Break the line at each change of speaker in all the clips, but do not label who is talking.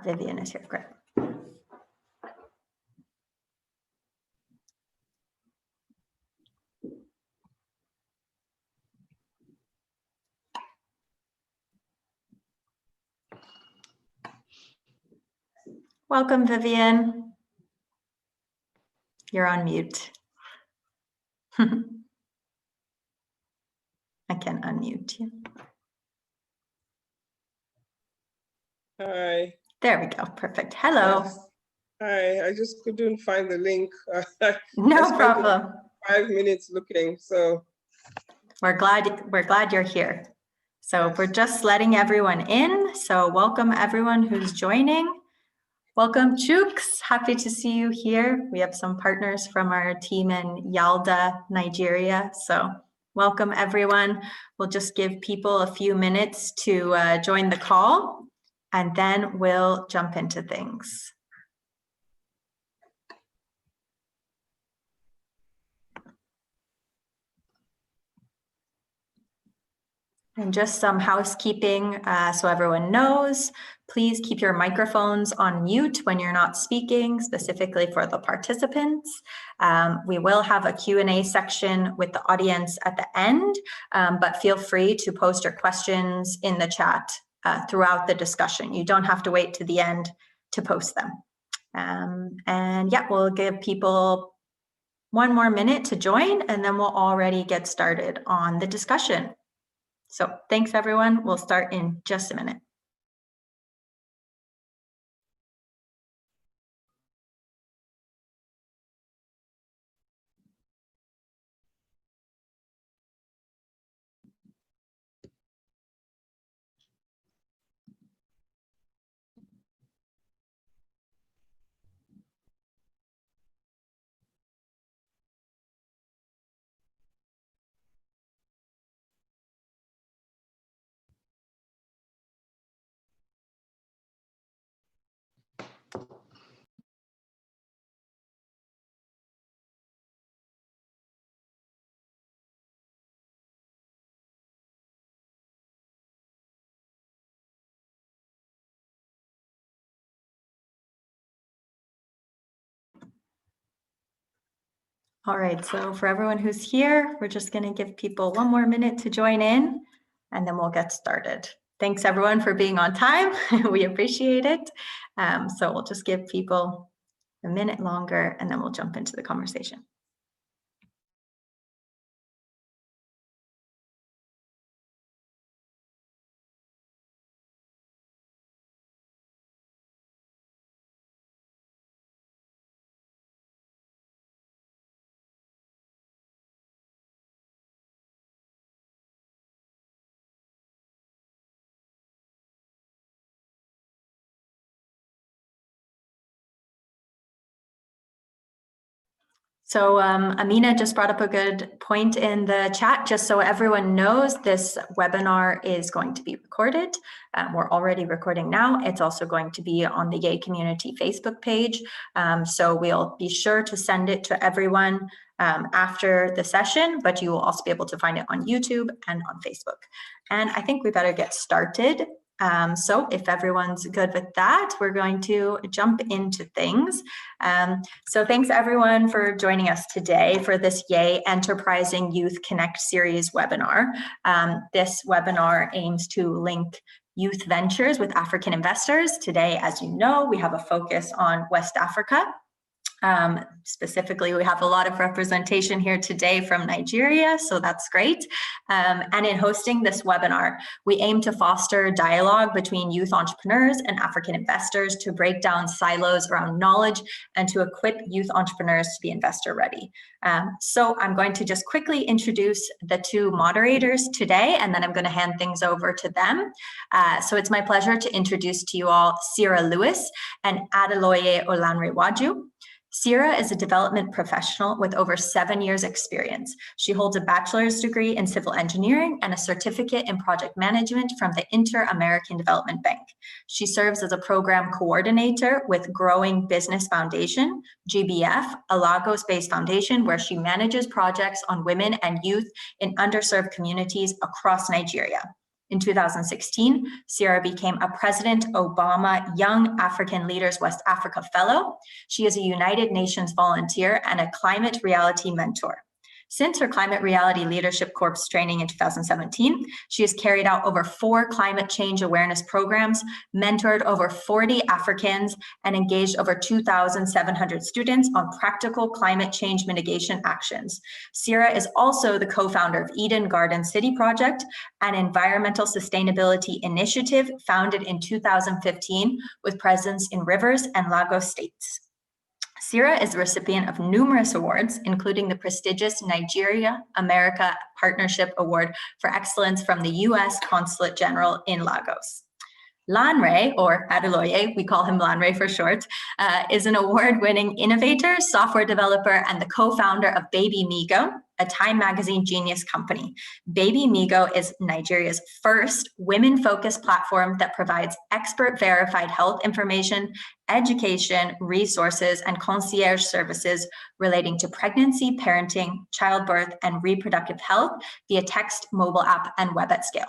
Vivian is here, great. Welcome, Vivian. You're on mute. I can unmute you.
Hi.
There we go. Perfect. Hello.
Yes. Hi. I just couldn't find the link.
No problem.
5 minutes looking. So
we're glad you're here. So
yes.
We're just letting everyone in. So welcome everyone who's joining. Welcome, Chooks. Happy to see you here. We have some partners from our team in Yalda, Nigeria. So welcome everyone. We'll just give people a few minutes to join the call, and then we'll jump into things. And just some housekeeping so everyone knows, please keep your microphones on mute when you're not speaking, specifically for the participants. We will have a Q&A section with the audience at the end, but feel free to post your questions in the chat throughout the discussion. You don't have to wait to the end to post them. And yeah, we'll give people 1 more minute to join, and then we'll already get started on the discussion. So thanks everyone. We'll start in just a minute. All right, so for everyone who's here, we're just going to give people 1 more minute to join in, and then we'll get started. Thanks everyone for being on time. We appreciate it. So we'll just give people a minute longer, and then we'll jump into the conversation. So Amina just brought up a good point in the chat. Just so everyone knows, this webinar is going to be recorded. We're already recording now. It's also going to be on the Yay Community Facebook page. So we'll be sure to send it to everyone after the session, but you will also be able to find it on YouTube and on Facebook. And I think we better get started. So if everyone's good with that, we're going to jump into things. So thanks everyone for joining us today for this Yay Enterprising Youth Connect series webinar. This webinar aims to link youth ventures with African investors. Today, as you know, we have a focus on West Africa. Specifically, we have a lot of representation here today from Nigeria, so that's great. And in hosting this webinar, we aim to foster dialogue between youth entrepreneurs and African investors to break down silos around knowledge and to equip youth entrepreneurs to be investor ready. So I'm going to just quickly introduce the 2 moderators today, and then I'm going to hand things over to them. So it's my pleasure to introduce to you all Sierra Lewis and Adeloye Olanrewaju. Sierra is a development professional with over 7 years experience. She holds a bachelor's degree in civil engineering and a certificate in project management from the Inter-American Development Bank. She serves as a program coordinator with Growing Business Foundation, GBF, a Lagos-based foundation where she manages projects on women and youth in underserved communities across Nigeria. In 2016, Sierra became a President Obama Young African Leaders West Africa Fellow. She is a United Nations volunteer and a climate reality mentor. Since her Climate Reality Leadership Corps training in 2017, she has carried out over 4 climate change awareness programs, mentored over 40 Africans, and engaged over 2,700 students on practical climate change mitigation actions. Sierra is also the co-founder of Eden Garden City Project, an environmental sustainability initiative founded in 2015 with presence in Rivers and Lagos states. Sierra is the recipient of numerous awards, including the prestigious Nigeria America Partnership Award for Excellence from the U.S. Consulate General in Lagos. Lanre, or Adeloye, we call him Lanre for short, is an award-winning innovator, software developer, and the co-founder of Baby Migo, a Time Magazine Genius company. Baby Migo is Nigeria's first women-focused platform that provides expert-verified health information, education, resources, and concierge services relating to pregnancy, parenting, childbirth, and reproductive health via text, mobile app, and web at scale.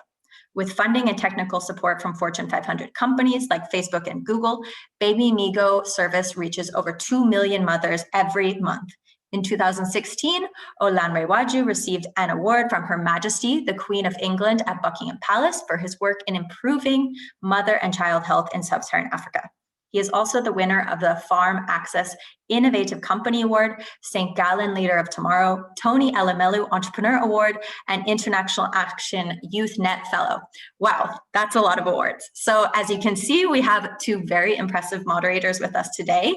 With funding and technical support from Fortune 500 companies like Facebook and Google, Baby Migo service reaches over 2 million mothers every month. In 2016, Olanrewaju received an award from Her Majesty, the Queen of England at Buckingham Palace for his work in improving mother and child health in sub-Saharan Africa. He is also the winner of the Farm Access Innovative Company Award, St. Gallen Leader of Tomorrow, Tony Elamelu Entrepreneur Award, and International Action Youth Net Fellow. Wow, that's a lot of awards. So as you can see, we have 2 very impressive moderators with us today.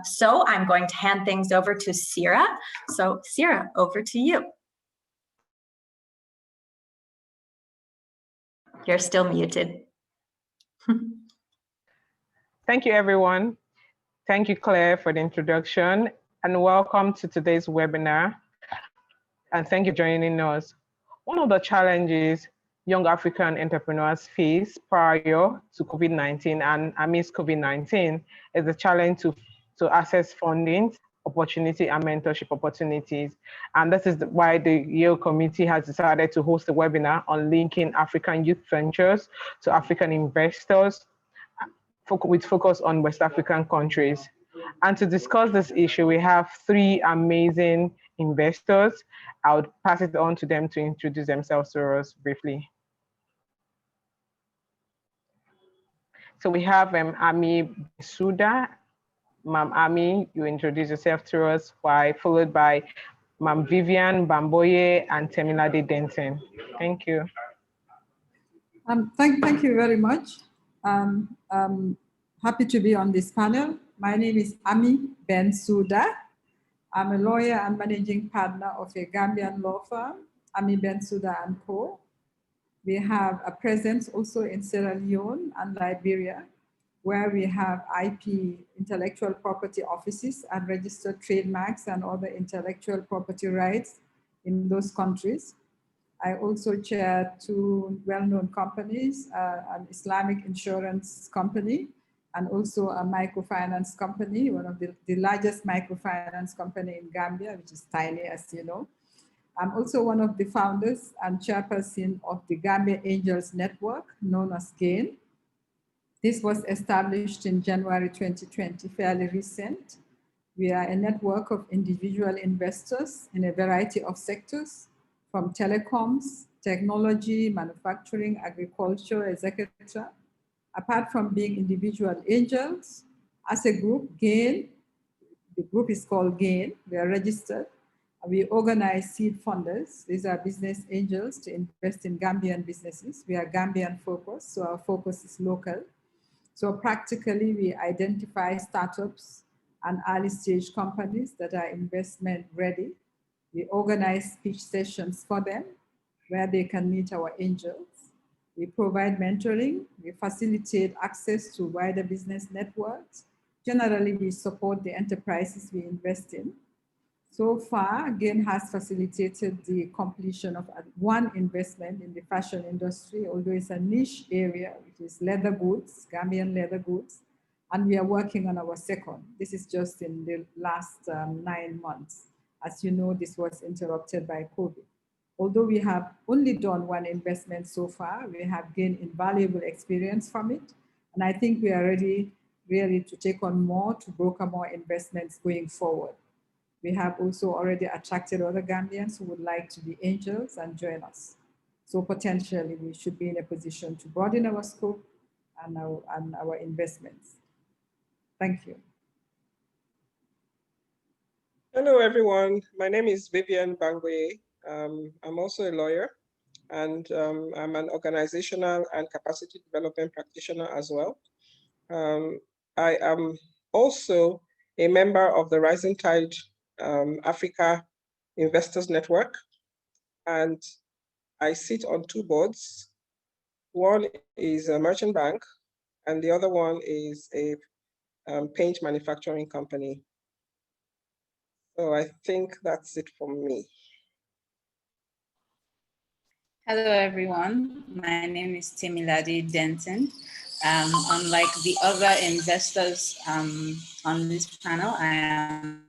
So I'm going to hand things over to Sierra. So Sierra, over to you. You're still muted.
Thank you, everyone. Thank you, Claire, for the introduction, and welcome to today's webinar. And thank you for joining us. One of the challenges young African entrepreneurs face prior to COVID-19 and amidst COVID-19 is the challenge to access funding, opportunity, and mentorship opportunities. And this is why the Yale committee has decided to host a webinar on linking African youth ventures to African investors, with focus on West African countries. And to discuss this issue, we have 3 amazing investors. I would pass it on to them to introduce themselves to us briefly. So we have Ami Suda. Ma'am Ami, you introduce yourself to us, followed by Ma'am Vivian Bamboye and Temilade Denton. Thank you.
Thank you very much. Happy to be on this panel. My name is Ami Bensouda. I'm a lawyer and managing partner of a Gambian law firm, Ami Bensouda & Co. We have a presence also in Sierra Leone and Liberia, where we have IP, intellectual property offices, and registered trademarks and other intellectual property rights in those countries. I also chair 2 well-known companies, an Islamic insurance company, and also a microfinance company, one of the largest microfinance company in Gambia, which is tiny, as you know. I'm also one of the founders and chairperson of the Gambia Angels Network, known as GAIN. This was established in January 2020, fairly recent. We are a network of individual investors in a variety of sectors, from telecoms, technology, manufacturing, agriculture, etc. Apart from being individual angels, as a group, GAIN, the group is called GAIN, we are registered. We organize seed funders. These are business angels to invest in Gambian businesses. We are Gambian focused, so our focus is local. So practically, we identify startups and early stage companies that are investment ready. We organize speech sessions for them where they can meet our angels. We provide mentoring. We facilitate access to wider business networks. Generally, we support the enterprises we invest in. So far, GAIN has facilitated the completion of 1 investment in the fashion industry, although it's a niche area, which is leather goods, Gambian leather goods, and we are working on our 2nd. This is just in the last 9 months. As you know, this was interrupted by COVID. Although we have only done one investment so far, we have gained invaluable experience from it. And I think we are ready really to take on more, to broker more investments going forward. We have also already attracted other Gambians who would like to be angels and join us. So potentially we should be in a position to broaden our scope and our investments. Thank you.
Hello, everyone. My name is Vivian Bangwe. I'm also a lawyer, and I'm an organizational and capacity development practitioner as well. I am also a member of the Rising Tide Africa Investors Network, and I sit on two boards. One is a merchant bank, and the other one is a paint manufacturing company. So I think that's it from me.
Hello, everyone. My name is Timilade Denton. Unlike the other investors on this panel, I am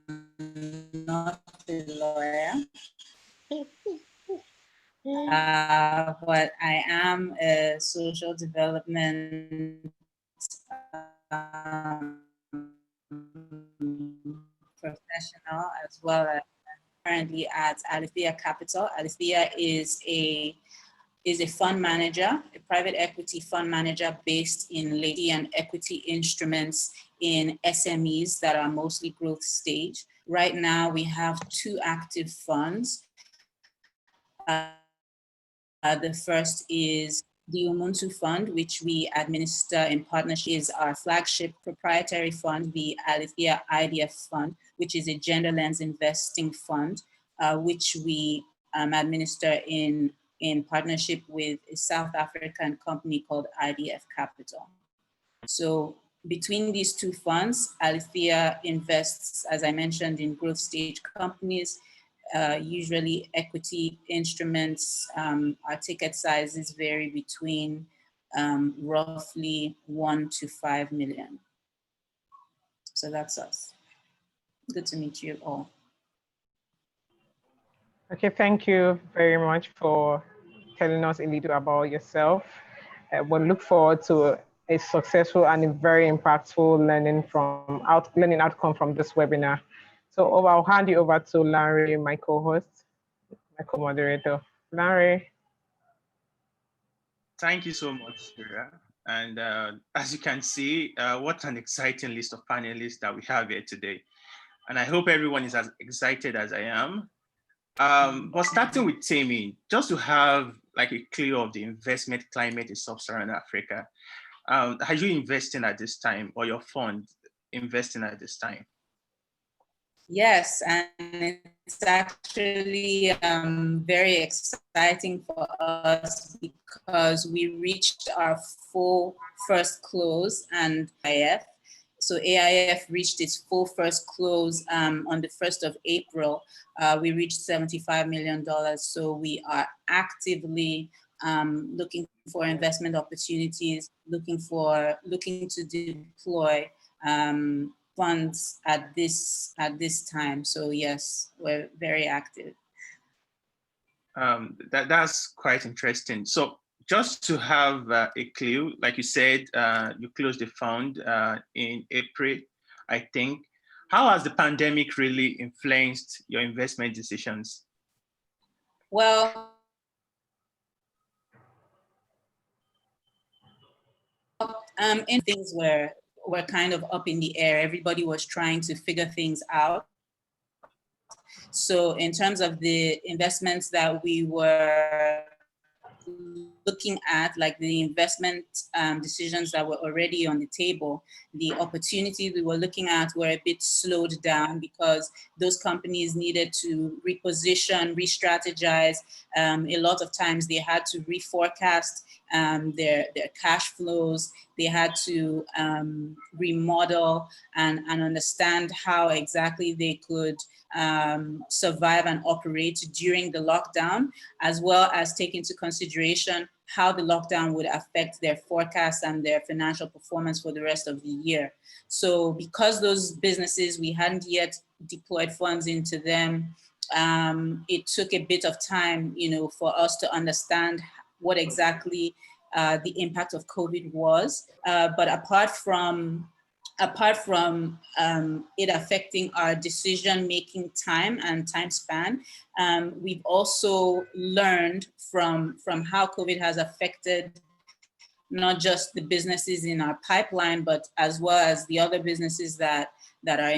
not a lawyer. But I am a social development professional, as well as currently at Alethea Capital. Alethea is a fund manager, a private equity fund manager based in liquidity and equity instruments in SMEs that are mostly growth stage. Right now, we have 2 active funds. The first is the Umuntu Fund, which we administer in partnership, is our flagship proprietary fund, the Alethea IDF Fund, which is a gender lens investing fund, which we administer in partnership with a South African company called IDF Capital. So between these 2 funds, Alethea invests, as I mentioned, in growth stage companies, usually equity instruments. Our ticket sizes vary between roughly 1 to 5 million. So that's us. Good to meet you all.
Okay, thank you very much for telling us a little about yourself. We'll look forward to a successful and a very impactful learning outcome from this webinar. So I'll hand you over to Larry, my co-host, my co-moderator. Larry.
Thank you so much, Sarah. And as you can see, what an exciting list of panelists that we have here today. And I hope everyone is as excited as I am. But starting with Tammy, just to have like a clue of the investment climate in Sub-Saharan Africa, are you investing at this time, or your fund investing at this time?
Yes, and it's actually very exciting for us because we reached our full first close, and AIF. So AIF reached its full first close on the 1st of April. We reached $75 million. So we are actively looking for investment opportunities, looking to deploy funds at this time. So yes, we're very active.
That's quite interesting. So just to have a clue, like you said, you closed the fund in April, I think. How has the pandemic really influenced your investment decisions?
Well, in things were kind of up in the air. Everybody was trying to figure things out. So in terms of the investments that we were looking at, like the investment decisions that were already on the table, the opportunities we were looking at were a bit slowed down because those companies needed to reposition, re-strategize. A lot of times they had to reforecast their cash flows. They had to remodel and understand how exactly they could survive and operate during the lockdown, as well as take into consideration how the lockdown would affect their forecasts and their financial performance for the rest of the year. So because those businesses, we hadn't yet deployed funds into them, it took a bit of time, for us to understand what exactly the impact of COVID was. But apart from it affecting our decision-making time and time span, we've also learned from how COVID has affected not just the businesses in our pipeline, but as well as the other businesses that are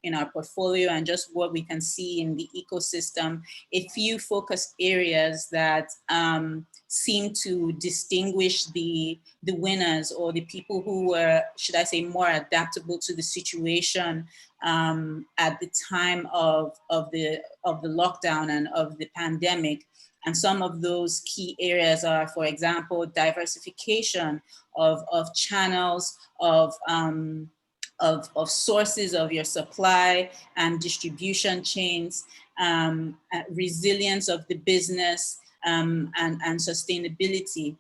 in our portfolio, and just what we can see in the ecosystem. A few focus areas that seem to distinguish the winners, or the people who were, should I say, more adaptable to the situation at the time of the lockdown and of the pandemic. And some of those key areas are, for example, diversification of channels, of sources of your supply and distribution chains, resilience of the business, and sustainability.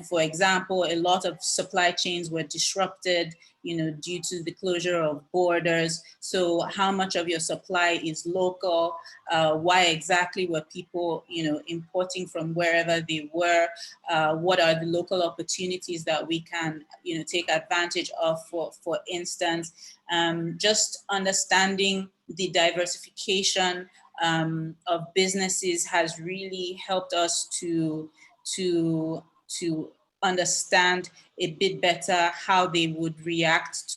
For example, a lot of supply chains were disrupted, due to the closure of borders. So how much of your supply is local? Why exactly were people, importing from wherever they were? What are the local opportunities that we can, take advantage of, for instance? Just understanding the diversification of businesses has really helped us to understand a bit better how they would react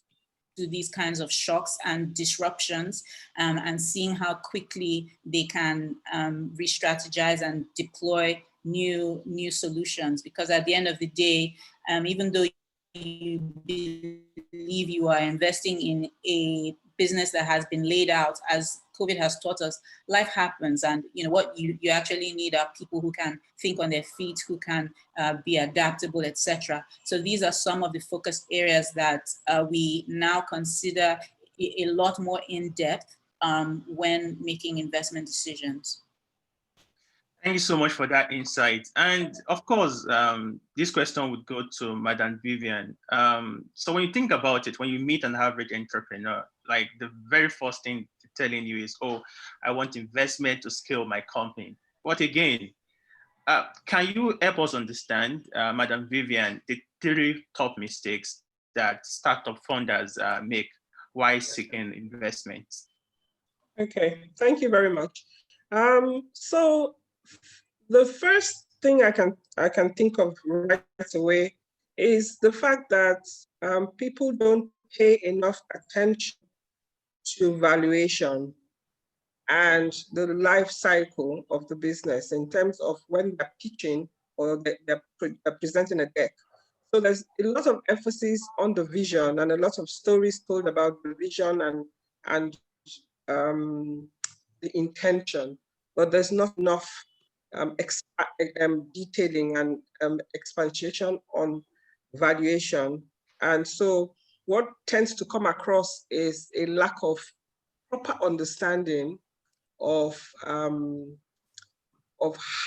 to these kinds of shocks and disruptions, and seeing how quickly they can re-strategize and deploy new solutions. Because at the end of the day, even though you believe you are investing in a business that has been laid out, as COVID has taught us, life happens, and what you actually need are people who can think on their feet, who can be adaptable, etc. So these are some of the focus areas that we now consider a lot more in depth when making investment decisions.
Thank you so much for that insight. And of course, this question would go to Madam Vivian. So when you think about it, when you meet an average entrepreneur, like the very first thing telling you is, oh, I want investment to scale my company. But again, can you help us understand, Madam Vivian, the 3 top mistakes that startup funders make while seeking investments?
Okay, thank you very much. So the first thing I can think of right away is the fact that people don't pay enough attention to valuation and the life cycle of the business in terms of when they're pitching or they're presenting a deck. So there's a lot of emphasis on the vision and a lot of stories told about the vision and the intention, but there's not enough detailing and expansion on valuation. And so what tends to come across is a lack of proper understanding of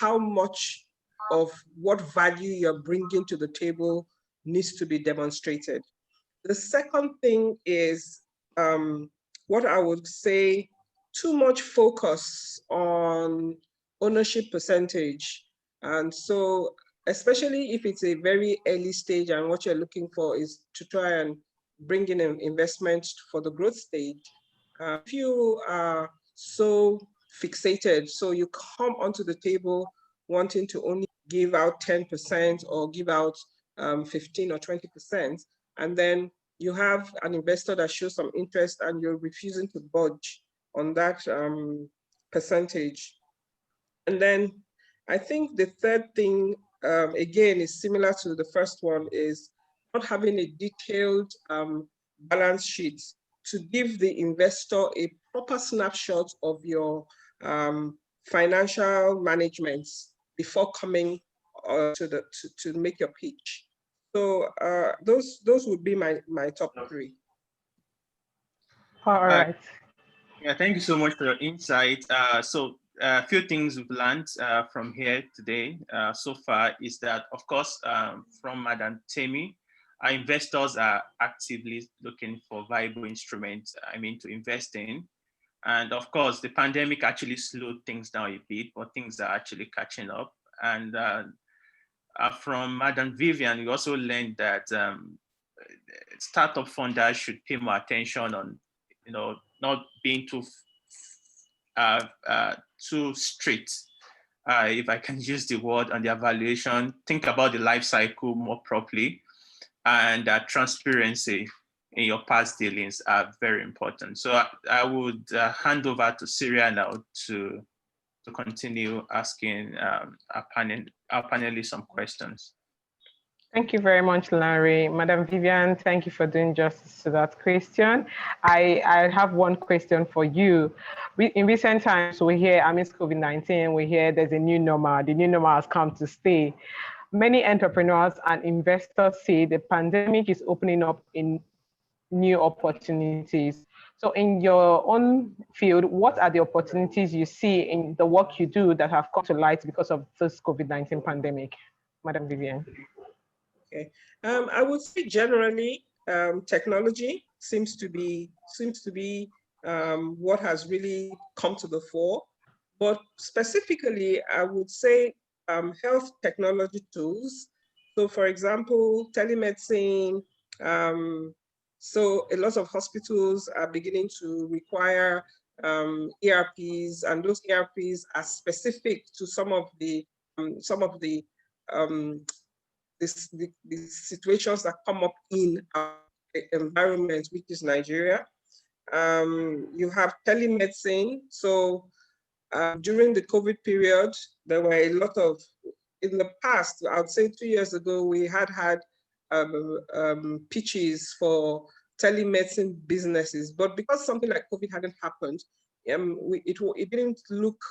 how much of what value you're bringing to the table needs to be demonstrated. The second thing is what I would say, too much focus on ownership percentage. And so, especially if it's a very early stage and what you're looking for is to try and bring in an investment for the growth stage, if you are so fixated, so you come onto the table wanting to only give out 10% or give out 15 or 20%, and then you have an investor that shows some interest and you're refusing to budge on that percentage. And then I think the third thing, again, is similar to the first one, is not having a detailed balance sheet to give the investor a proper snapshot of your financial management before coming to make your pitch. So those would be my top 3.
All right.
Yeah, thank you so much for your insight. So a few things we've learned from here today so far is that, of course, from Madam Temi, our investors are actively looking for viable instruments, to invest in. And of course, the pandemic actually slowed things down a bit, but things are actually catching up. And from Madam Vivian, we also learned that startup funders should pay more attention on, not being too strict, if I can use the word, on the evaluation. Think about the life cycle more properly, and transparency in your past dealings are very important. So I would hand over to Syria now to continue asking our panelists some questions.
Thank you very much, Larry. Madam Vivian, thank you for doing justice to that question. I have one question for you. In recent times, we hear, amidst COVID-19, we hear there's a new normal. The new normal has come to stay. Many entrepreneurs and investors say the pandemic is opening up in new opportunities. So in your own field, what are the opportunities you see in the work you do that have come to light because of this COVID-19 pandemic? Madam Vivian.
Okay, I would say generally, technology seems to be what has really come to the fore. But specifically, I would say health technology tools. So, for example, telemedicine. So, a lot of hospitals are beginning to require ERPs, and those ERPs are specific to some of the the situations that come up in our environment, which is Nigeria. You have telemedicine. So during the COVID period, there were a lot of, in the past, I would say 2 years ago, we had pitches for telemedicine businesses, but because something like COVID hadn't happened, it didn't look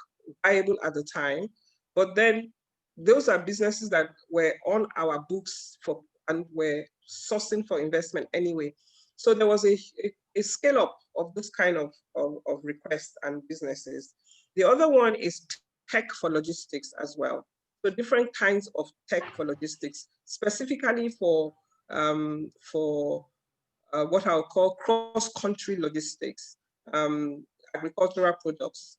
viable at the time. But then those are businesses that were on our books and were sourcing for investment anyway. So there was a scale up of this kind of requests and businesses. The other one is tech for logistics as well. So different kinds of tech for logistics, specifically for what I'll call cross-country logistics, agricultural products,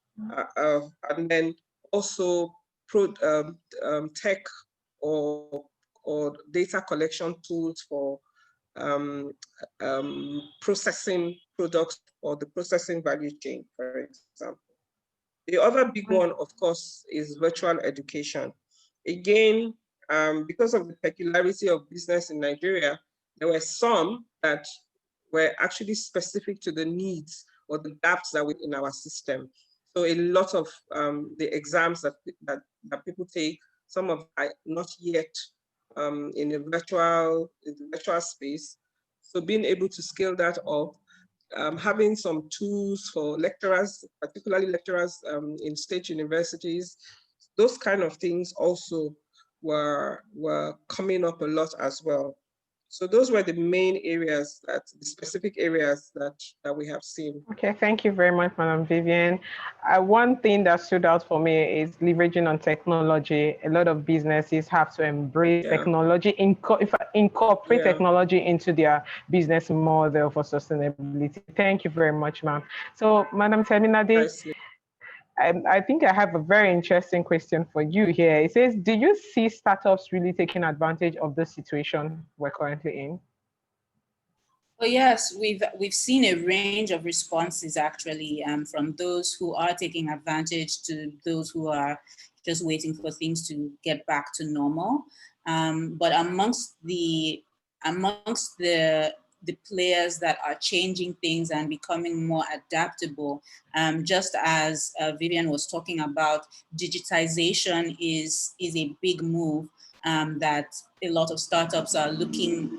and then also tech or data collection tools for processing products or the processing value chain, for example. The other big one, of course, is virtual education. Again, because of the peculiarity of business in Nigeria, there were some that were actually specific to the needs or the gaps that were in our system. So a lot of the exams that people take, some of are not yet in the virtual space. So being able to scale that up, having some tools for lecturers, particularly lecturers in state universities, those kind of things also were coming up a lot as well. So those were the main areas, the specific areas that we have seen.
Okay, thank you very much, Madam Vivian. One thing that stood out for me is leveraging on technology. A lot of businesses have to embrace technology, incorporate technology into their business model for sustainability. Thank you very much, ma'am. So, Madam Terminade, I think I have a very interesting question for you here. It says, do you see startups really taking advantage of the situation we're currently in?
Well, yes, we've seen a range of responses actually, from those who are taking advantage to those who are just waiting for things to get back to normal. But amongst the players that are changing things and becoming more adaptable, just as Vivian was talking about, digitization is a big move that a lot of startups are looking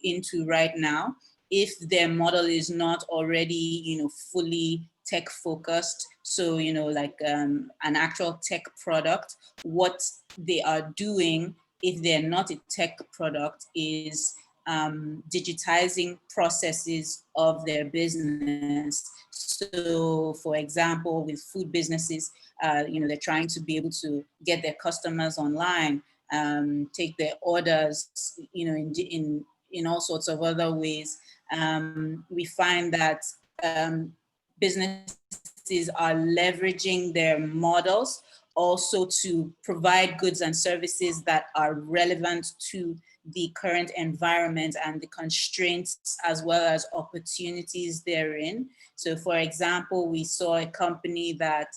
into right now. If their model is not already, fully tech focused, so like an actual tech product, what they are doing, if they're not a tech product, is digitizing processes of their business. So, for example, with food businesses, they're trying to be able to get their customers online, take their orders, in all sorts of other ways. We find that businesses are leveraging their models also to provide goods and services that are relevant to the current environment and the constraints as well as opportunities therein. So for example, we saw a company that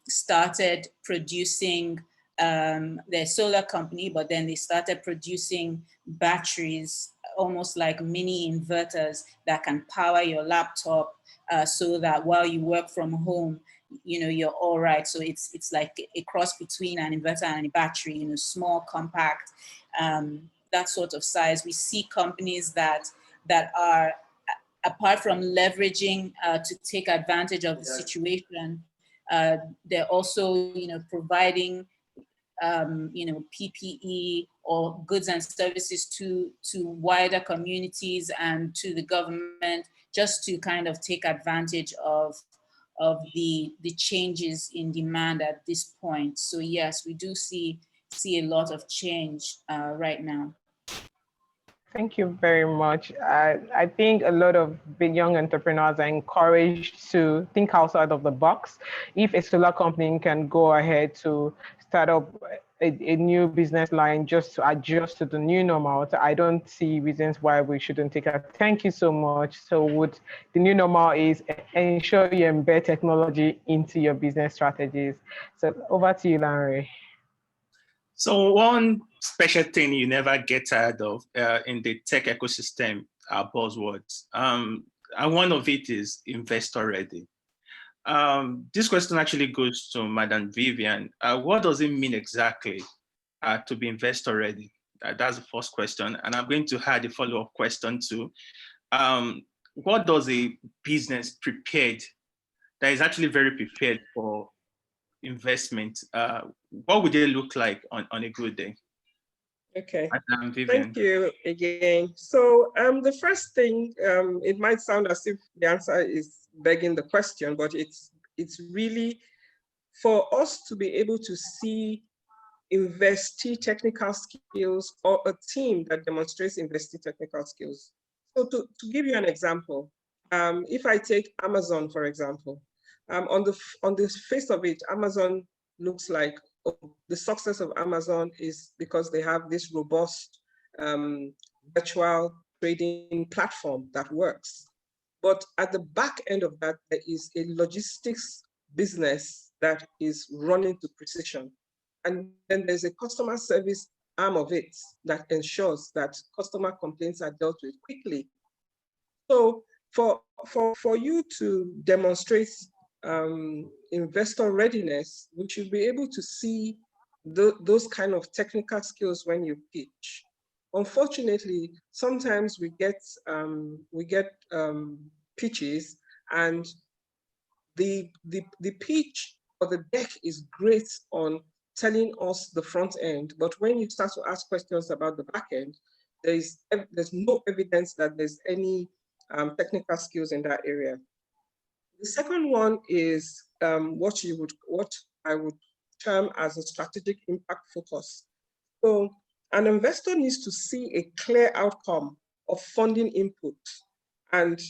started producing their solar company, but then they started producing batteries, almost like mini inverters that can power your laptop so that while you work from home, you know, you're all right. So it's like a cross between an inverter and a battery, you know, small, compact, that sort of size. We see companies that are, apart from leveraging to take advantage of the situation, they're also, you know, providing you know, PPE or goods and services to wider communities and to the government, just to kind of take advantage of the changes in demand at this point. So yes, we do see a lot of change right now.
Thank you very much. I think a lot of big young entrepreneurs are encouraged to think outside of the box. If a solar company can go ahead to start up a new business line just to adjust to the new normal, I don't see reasons why we shouldn't take it. Thank you so much. So what the new normal is ensure you embed technology into your business strategies. So over to you, Larry.
So one special thing you never get tired of in the tech ecosystem are buzzwords. And one of it is investor ready. This question actually goes to Madam Vivian. What does it mean exactly to be investor ready? That's the first question. And I'm going to add a follow-up question too. What does a business prepared, that is actually very prepared for investment, what would they look like on a good day?
Okay, thank you again. So the first thing, it might sound as if the answer is begging the question, but it's really for us to be able to see investee technical skills or a team that demonstrates investee technical skills. So to give you an example, if I take Amazon, for example, on the face of it, Amazon looks like, the success of Amazon is because they have this robust virtual trading platform that works. But at the back end of that, there is a logistics business that is running to precision. And then there's a customer service arm of it that ensures that customer complaints are dealt with quickly. So for you to demonstrate investor readiness, we should be able to see those kind of technical skills when you pitch. Unfortunately, sometimes we get pitches, and the pitch or the deck is great on telling us the front end, but when you start to ask questions about the back end, there's no evidence that there's any technical skills in that area. The second one is what I would term as a strategic impact focus. So an investor needs to see a clear outcome of funding input and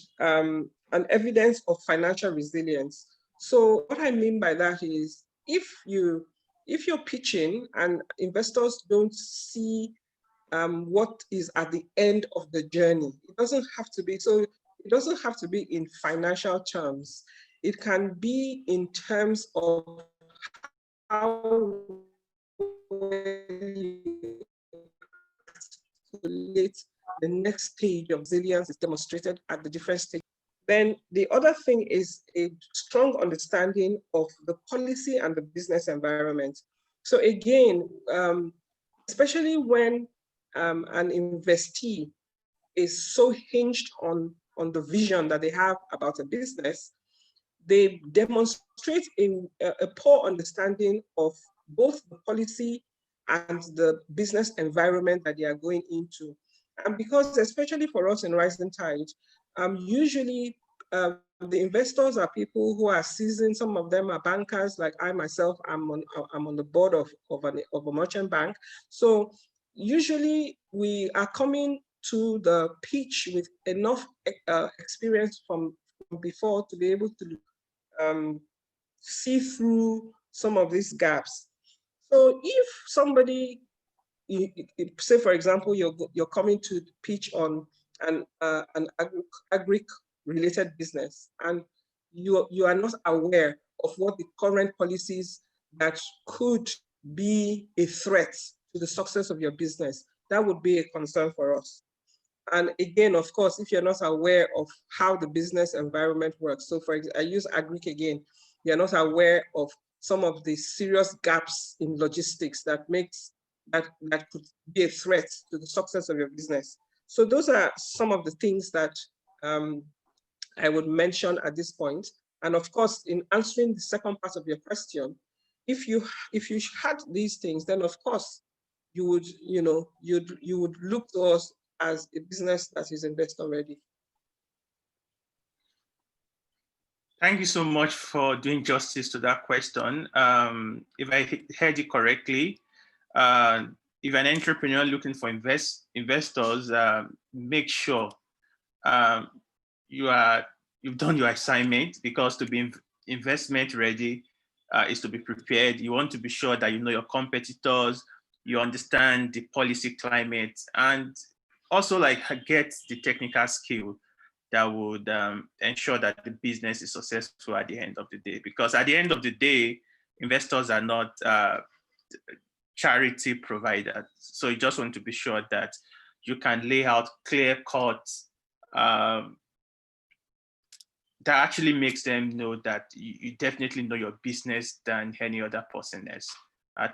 evidence of financial resilience. So what I mean by that is, if you're pitching and investors don't see what is at the end of the journey, it doesn't have to be so. It doesn't have to be in financial terms. It can be in terms of how the next stage of resilience is demonstrated at the different stages. Then the other thing is a strong understanding of the policy and the business environment. So again, especially when an investee is so hinged on the vision that they have about a business, they demonstrate a poor understanding of both the policy and the business environment that they are going into. And because, especially for us in Rising Tide, usually the investors are people who are seasoned. Some of them are bankers, like I myself. I'm on the board of a merchant bank. So usually we are coming to the pitch with enough experience from before to be able to see through some of these gaps. So if somebody, say for example, you're coming to pitch on an agri-related business, and you are not aware of what the current policies that could be a threat to the success of your business, that would be a concern for us. And again, of course, if you're not aware of how the business environment works, so for example, I use agri again, you're not aware of some of the serious gaps in logistics that could be a threat to the success of your business. So those are some of the things that I would mention at this point. And of course, in answering the second part of your question, if you had these things, then of course you would, you would look to us as a business that is investor ready.
Thank you so much for doing justice to that question. If I heard you correctly, if an entrepreneur looking for investors, make sure you've done your assignment, because to be investment ready is to be prepared. You want to be sure that you know your competitors, you understand the policy climate, and also like get the technical skill that would ensure that the business is successful at the end of the day. Because at the end of the day, investors are not charity providers. So you just want to be sure that you can lay out clear cuts that actually makes them know that you definitely know your business than any other person else.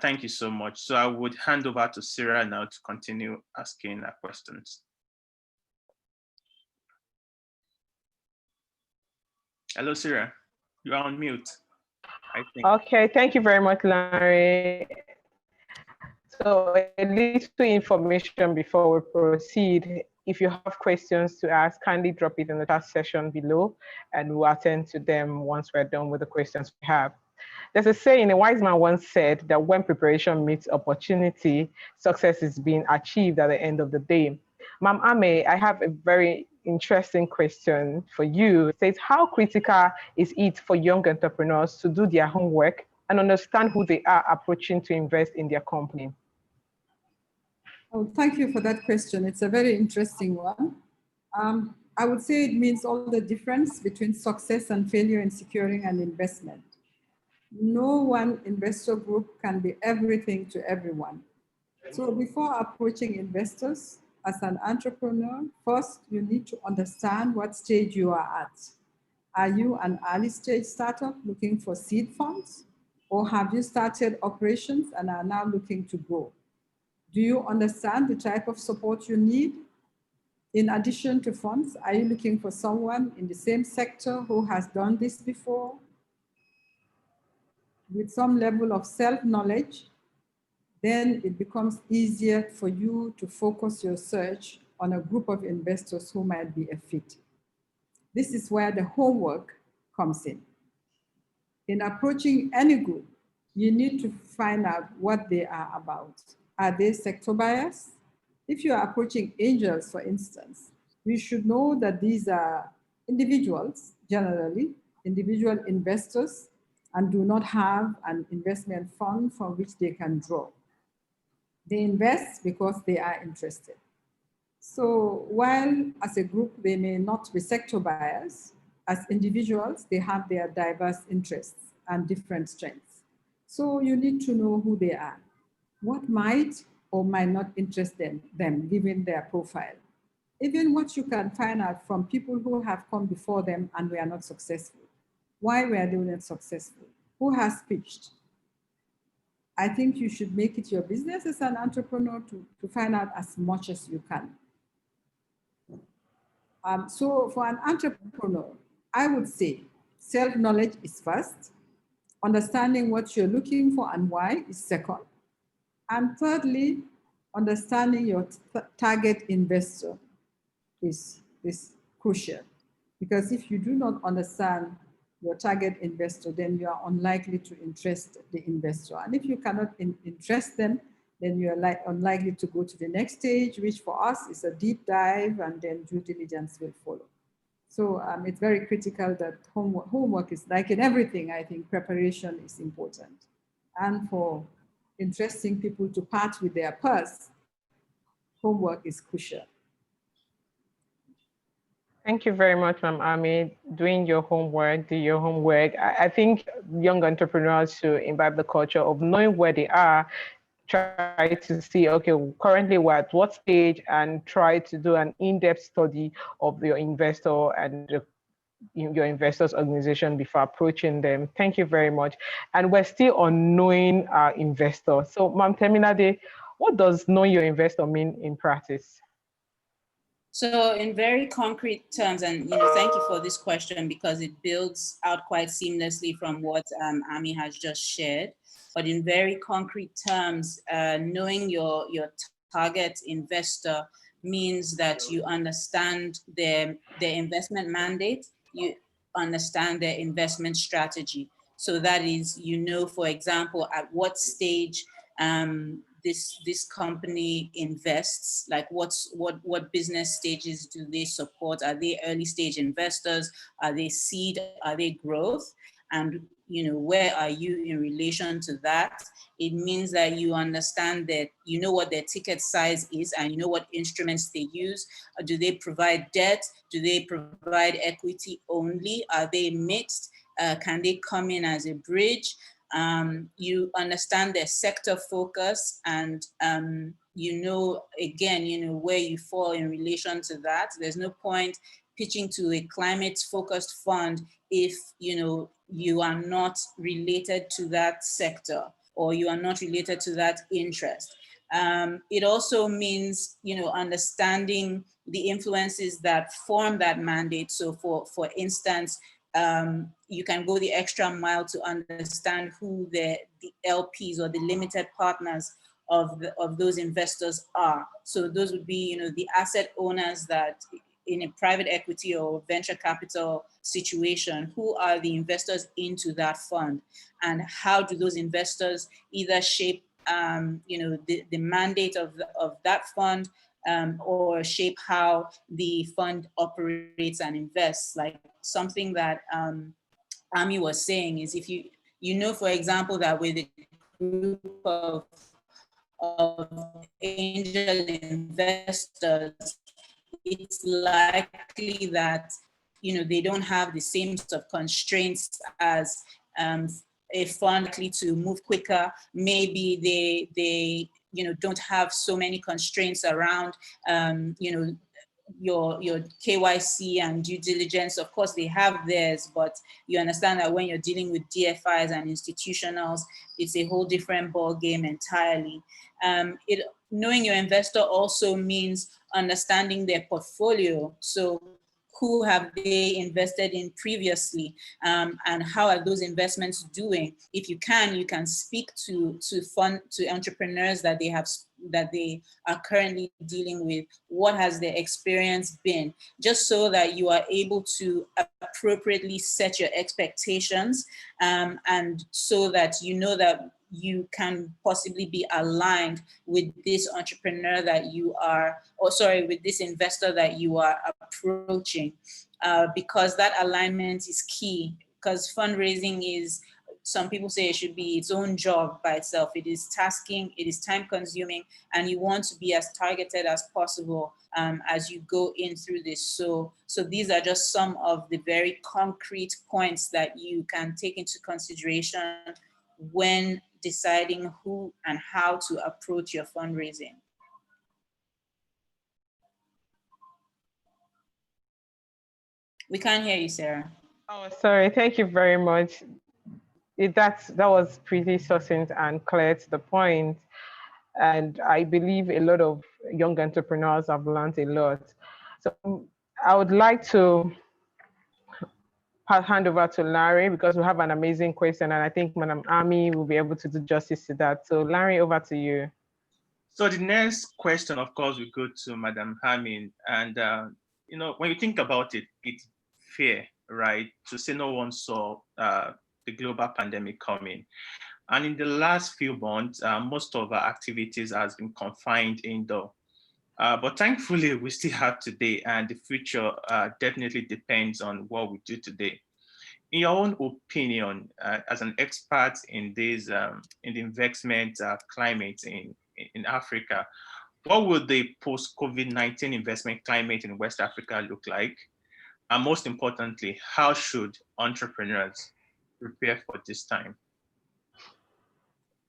Thank you so much. So I would hand over to Sarah now to continue asking our questions. Hello, Sarah. You are on mute, I think.
Okay, thank you very much, Larry. So a little information before we proceed. If you have questions to ask, kindly drop it in the chat section below, and we'll attend to them once we're done with the questions we have. There's a saying, a wise man once said that when preparation meets opportunity, success is being achieved at the end of the day. Ma'am Ame, I have a very interesting question for you. It says, how critical is it for young entrepreneurs to do their homework and understand who they are approaching to invest in their company?
Oh, thank you for that question. It's a very interesting one. I would say it means all the difference between success and failure in securing an investment. No one investor group can be everything to everyone. So before approaching investors as an entrepreneur, first you need to understand what stage you are at. Are you an early stage startup looking for seed funds? Or have you started operations and are now looking to grow? Do you understand the type of support you need? In addition to funds, are you looking for someone in the same sector who has done this before? With some level of self-knowledge, then it becomes easier for you to focus your search on a group of investors who might be a fit. This is where the homework comes in. In approaching any group, you need to find out what they are about. Are they sector biased? If you are approaching angels, for instance, you should know that these are individuals, generally, individual investors, and do not have an investment fund from which they can draw. They invest because they are interested. So while as a group, they may not be sector biased, as individuals, they have their diverse interests and different strengths. So you need to know who they are. What might or might not interest them given their profile. Even what you can find out from people who have come before them and were not successful. Why were they not successful? Who has pitched? I think you should make it your business as an entrepreneur to find out as much as you can. So for an entrepreneur, I would say self-knowledge is first, understanding what you're looking for and why is second, and thirdly, understanding your target investor is crucial. Because if you do not understand your target investor, then you are unlikely to interest the investor. And if you cannot interest them, then you are unlikely to go to the next stage, which for us is a deep dive, and then due diligence will follow. So it's very critical that homework is, like in everything, I think preparation is important. And for interesting people to part with their purse, homework is crucial.
Thank you very much, Ma'am Ami. Doing your homework, do your homework. I think young entrepreneurs should imbibe the culture of knowing where they are, try to see, okay, currently we're at what stage, and try to do an in-depth study of your investor and your investors organization before approaching them. Thank you very much. And we're still on knowing our investor. So Ma'am Teminade, what does know your investor mean in practice?
So in very concrete terms, and thank you for this question because it builds out quite seamlessly from what Ami has just shared. But in very concrete terms, knowing your target investor means that you understand their investment mandate, you understand their investment strategy. So that is, for example, at what stage this company invests, like what business stages do they support? Are they early stage investors? Are they seed? Are they growth? And where are you in relation to that? It means that you understand that you know what their ticket size is and you know what instruments they use. Do they provide debt? Do they provide equity only? Are they mixed? Can they come in as a bridge? You understand their sector focus, and again, where you fall in relation to that. There's no point pitching to a climate focused fund if you are not related to that sector or you are not related to that interest. It also means understanding the influences that form that mandate. So for instance, you can go the extra mile to understand who the LPs or the limited partners of those investors are. So those would be the asset owners that in a private equity or venture capital situation, who are the investors into that fund, and how do those investors either shape the mandate of that fund, or shape how the fund operates and invests. Like something that Ami was saying is, if for example, that with a group of angel investors, it's likely that they don't have the same sort of constraints as a fund likely to move quicker. Maybe they don't have so many constraints around your KYC and due diligence. Of course, they have theirs, but you understand that when you're dealing with DFIs and institutionals, it's a whole different ball game entirely. Knowing your investor also means understanding their portfolio. So who have they invested in previously, and how are those investments doing? If you can speak to entrepreneurs that they are currently dealing with. What has their experience been? Just so that you are able to appropriately set your expectations, and so that that you can possibly be aligned with this entrepreneur that you are, with this investor that you are approaching, because that alignment is key. Because fundraising is, some people say it should be its own job by itself. It is tasking, it is time consuming, and you want to be as targeted as possible as you go in through this. So these are just some of the very concrete points that you can take into consideration when deciding who and how to approach your fundraising. We can't hear you, Sarah.
Oh, sorry. Thank you very much. That was pretty succinct and clear to the point. And I believe a lot of young entrepreneurs have learned a lot. So I would like to hand over to Larry, because we have an amazing question, and I think Madam Ami will be able to do justice to that. So Larry, over to you.
So the next question, of course, we go to Madam Hamin. And, when you think about it, it's fair, right, to say no one saw the global pandemic coming. And in the last few months, most of our activities has been confined indoor. But thankfully, we still have today, and the future definitely depends on what we do today. In your own opinion, as an expert in this in the investment climate in Africa, what will the post-COVID-19 investment climate in West Africa look like? And most importantly, how should entrepreneurs prepare for this time?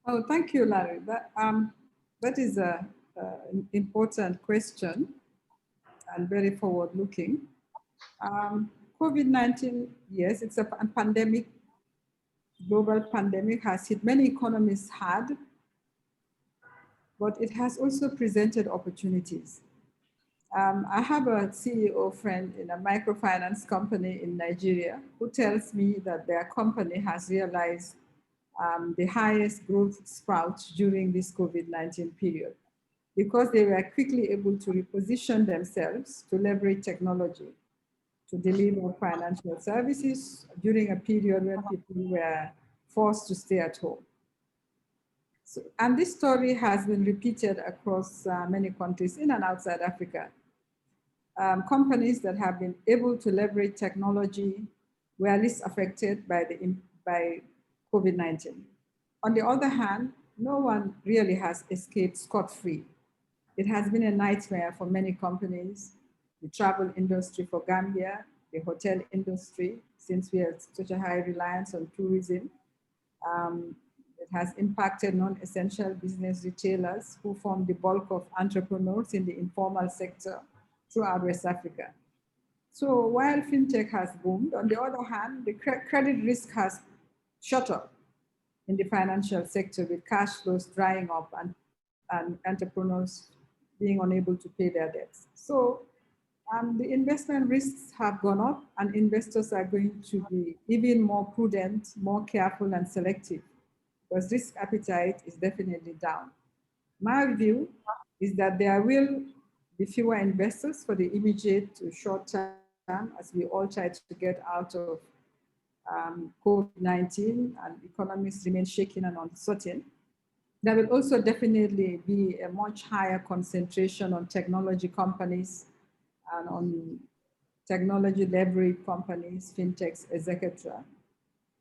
Oh, thank you, Larry. That is an important question and very forward-looking. COVID-19, yes, it's a pandemic. Global pandemic has hit many economies hard, but it has also presented opportunities. I have a CEO friend in a microfinance company in Nigeria who tells me that their company has realized the highest growth sprouts during this COVID-19 period because they were quickly able to reposition themselves to leverage technology to deliver financial services during a period when people were forced to stay at home. So, and this story has been repeated across many countries in and outside Africa. Companies that have been able to leverage technology were least affected by COVID-19. On the other hand, no one really has escaped scot-free. It has been a nightmare for many companies, the travel industry for Gambia, the hotel industry, since we have such a high reliance on tourism. It has impacted non-essential business retailers who form the bulk of entrepreneurs in the informal sector throughout West Africa. So while fintech has boomed, on the other hand, the credit risk has shot up in the financial sector with cash flows drying up and entrepreneurs being unable to pay their debts. So the investment risks have gone up and investors are going to be even more prudent, more careful and selective because risk appetite is definitely down. My view is that there will be fewer investors for the immediate to short term as we all try to get out of COVID-19 and economies remain shaky and uncertain. There will also definitely be a much higher concentration on technology companies and on technology leverage companies, fintechs, etc.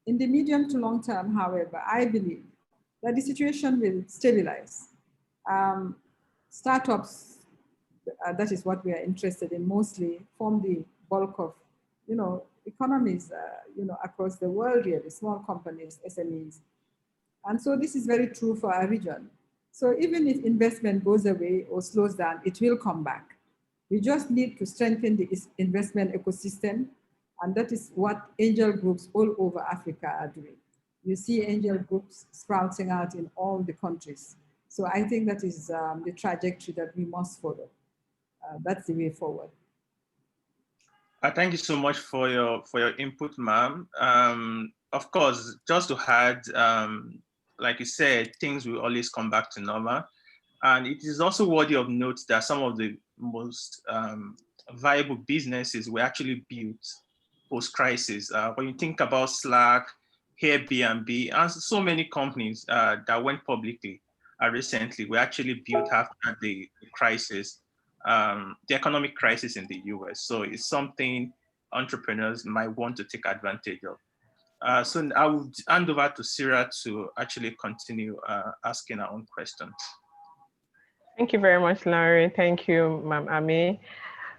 In the medium to long term, however, I believe that the situation will stabilize. Startups, that is what we are interested in mostly, form the bulk of, economies, across the world really, small companies, SMEs. And so this is very true for our region. So even if investment goes away or slows down, it will come back. We just need to strengthen the investment ecosystem, and that is what angel groups all over Africa are doing. You see angel groups sprouting out in all the countries. So I think that is the trajectory that we must follow. That's the way forward.
Thank you so much for your input, ma'am. Of course, just to add, like you said, things will always come back to normal. And it is also worthy of note that some of the most viable businesses were actually built post-crisis. When you think about Slack, Airbnb, and so many companies that went publicly recently were actually built after the crisis, the economic crisis in the US. So it's something entrepreneurs might want to take advantage of. So I would hand over to Sarah to actually continue asking our own questions.
Thank you very much, Larry. Thank you, Ma'am Ami.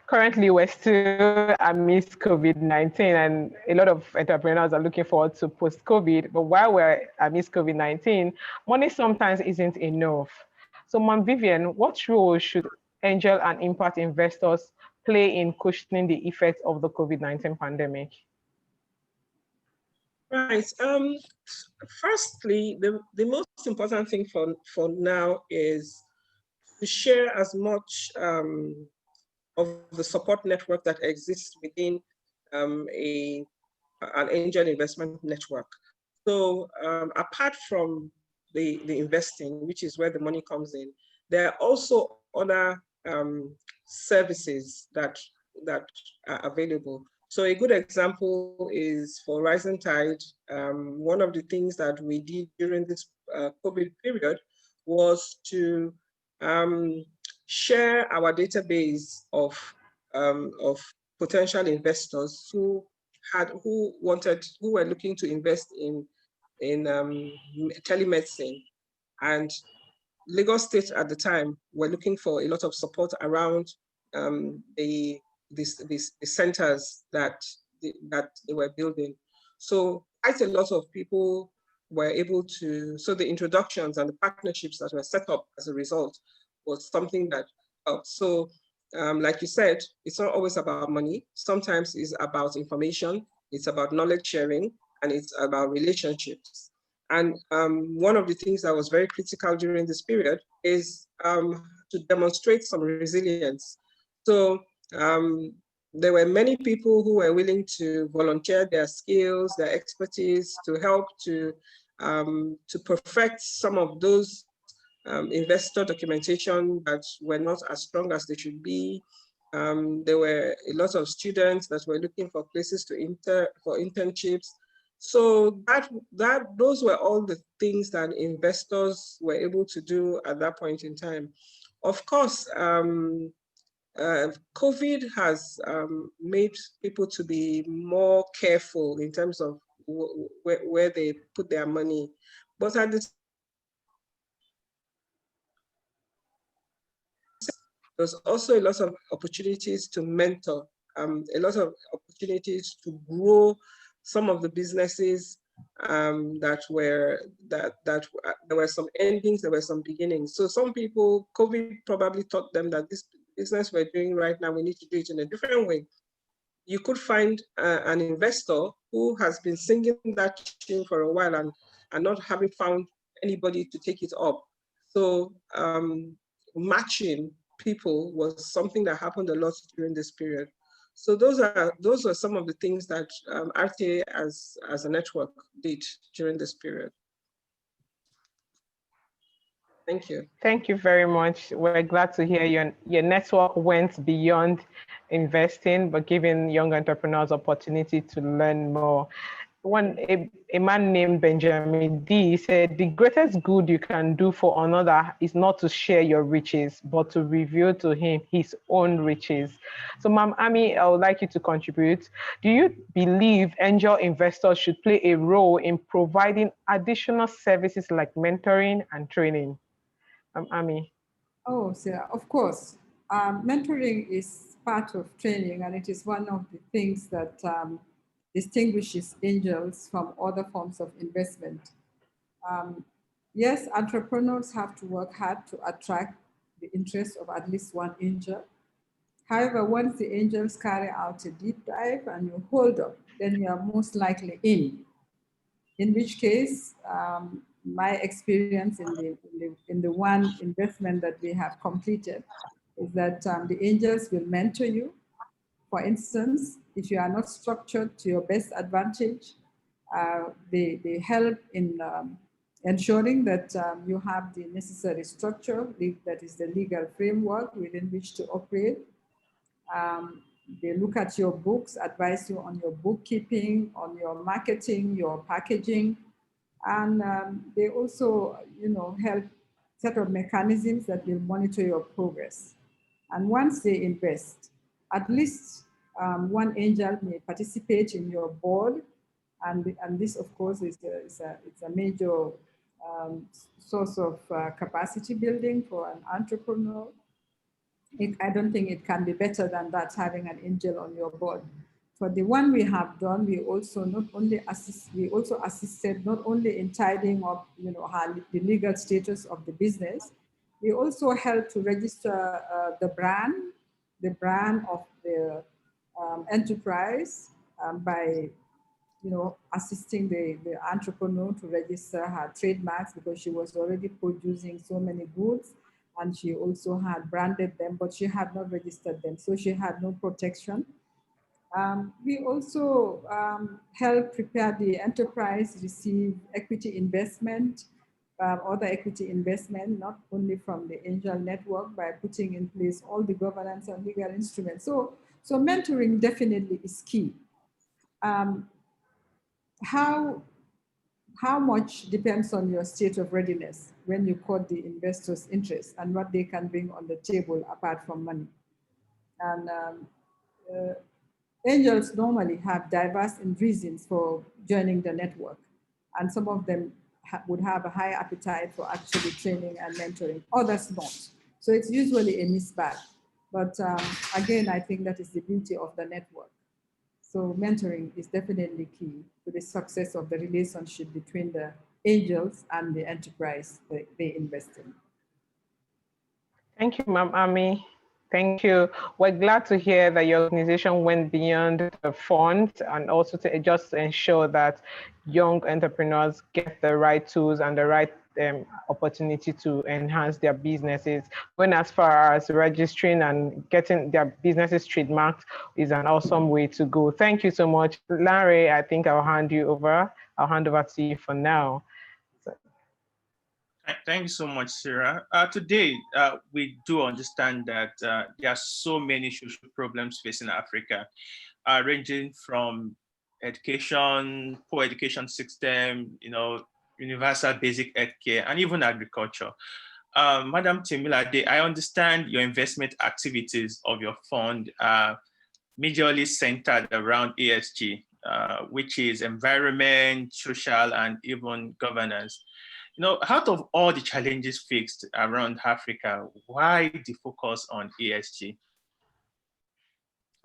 Currently, we're still amidst COVID-19, and a lot of entrepreneurs are looking forward to post-COVID. But while we're amidst COVID-19, money sometimes isn't enough. So, Ma'am Vivian, what role should angel and impact investors play in cushioning the effects of the COVID-19 pandemic?
Right. Firstly, the most important thing for now is to share as much of the support network that exists within an angel investment network. So apart from the investing, which is where the money comes in, there are also other services that are available. So a good example is for Rising Tide. One of the things that we did during this COVID period was to share our database of potential investors who were looking to invest in telemedicine. And Lagos State at the time were looking for a lot of support around the centers that they were building. So quite a lot of people were able to, so the introductions and the partnerships that were set up as a result was something that helped. So like you said, it's not always about money. Sometimes it's about information, it's about knowledge sharing, and it's about relationships. And one of the things that was very critical during this period is to demonstrate some resilience. So there were many people who were willing to volunteer their skills, their expertise to help to perfect some of those investor documentation that were not as strong as they should be. There were a lot of students that were looking for places for internships. So those were all the things that investors were able to do at that point in time. Of course, COVID has made people to be more careful in terms of where they put their money. But at the there's also a lot of opportunities to mentor, a lot of opportunities to grow some of the businesses there were some endings, there were some beginnings. So some people, COVID probably taught them that this business we're doing right now, we need to do it in a different way. You could find an investor who has been singing that tune for a while and not having found anybody to take it up. So matching people was something that happened a lot during this period. So those are some of the things that RTA as a network did during this period. Thank you.
Thank you very much. We're glad to hear your network went beyond investing, but giving young entrepreneurs opportunity to learn more. A man named Benjamin D said, the greatest good you can do for another is not to share your riches, but to reveal to him his own riches. So Ma'am Ami, I would like you to contribute. Do you believe angel investors should play a role in providing additional services like mentoring and training? Ami.
Oh, Sarah, of course. Mentoring is part of training, and it is one of the things that distinguishes angels from other forms of investment. Yes, entrepreneurs have to work hard to attract the interest of at least one angel. However, once the angels carry out a deep dive and you hold up, then you are most likely in which case, my experience in the one investment that we have completed is that the angels will mentor you. For instance, if you are not structured to your best advantage, they help in ensuring that you have the necessary structure, that is the legal framework within which to operate. They look at your books, advise you on your bookkeeping, on your marketing, your packaging, and they also, help set up mechanisms that will monitor your progress. And once they invest, at least one angel may participate in your board, and this, of course, is a major source of capacity building for an entrepreneur. I don't think it can be better than that, having an angel on your board. For the one we have done, we also assisted not only in tidying up, the legal status of the business. We also helped to register the brand of the enterprise by, assisting the entrepreneur to register her trademarks, because she was already producing so many goods. And she also had branded them, but she had not registered them, so she had no protection. We also help prepare the enterprise receive equity investment, other equity investment, not only from the angel network, by putting in place all the governance and legal instruments. So mentoring definitely is key. How how much depends on your state of readiness when you quote the investor's interest and what they can bring on the table apart from money. And angels normally have diverse reasons for joining the network, and some of them would have a high appetite for actually training and mentoring, others don't. So it's usually a mixed bag. But again, I think that is the beauty of the network. So mentoring is definitely key to the success of the relationship between the angels and the enterprise they invest in.
Thank you, Ma'am Ami. Thank you. We're glad to hear that your organization went beyond the fund and also to just ensure that young entrepreneurs get the right tools and the right opportunity to enhance their businesses. Going as far as registering and getting their businesses trademarked is an awesome way to go. Thank you so much. Larry, I think I'll hand over to you for now.
Thank you so much, Sarah. Today, we do understand that there are so many social problems facing Africa, ranging from education, poor education system, universal basic healthcare, and even agriculture. Madam Temilade, I understand your investment activities of your fund are majorly centered around ESG, which is environment, social, and even governance. Out of all the challenges faced around Africa, why the focus on ESG?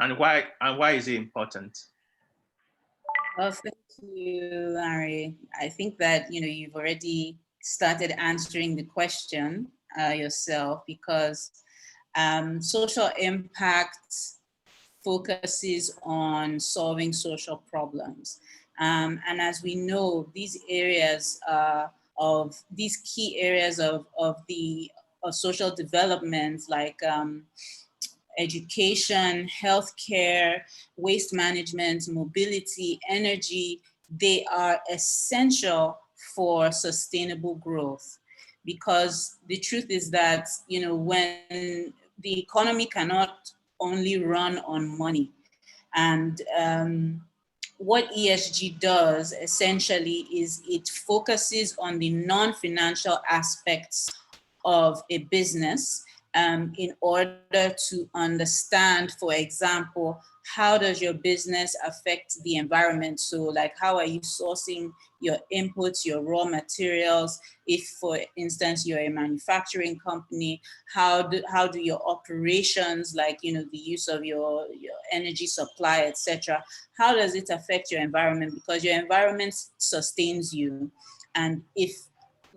And why is it important?
Well, thank you, Larry. I think that you've already started answering the question yourself, because social impact focuses on solving social problems. And as we know, these areas these key areas of social development, like education, healthcare, waste management, mobility, energy, they are essential for sustainable growth. Because the truth is that, when the economy cannot only run on money, and what ESG does essentially is it focuses on the non-financial aspects of a business in order to understand, for example, how does your business affect the environment? So like, how are you sourcing your inputs, your raw materials? If, for instance, you're a manufacturing company, how do your operations, like, the use of your energy supply, etc., how does it affect your environment? Because your environment sustains you. And if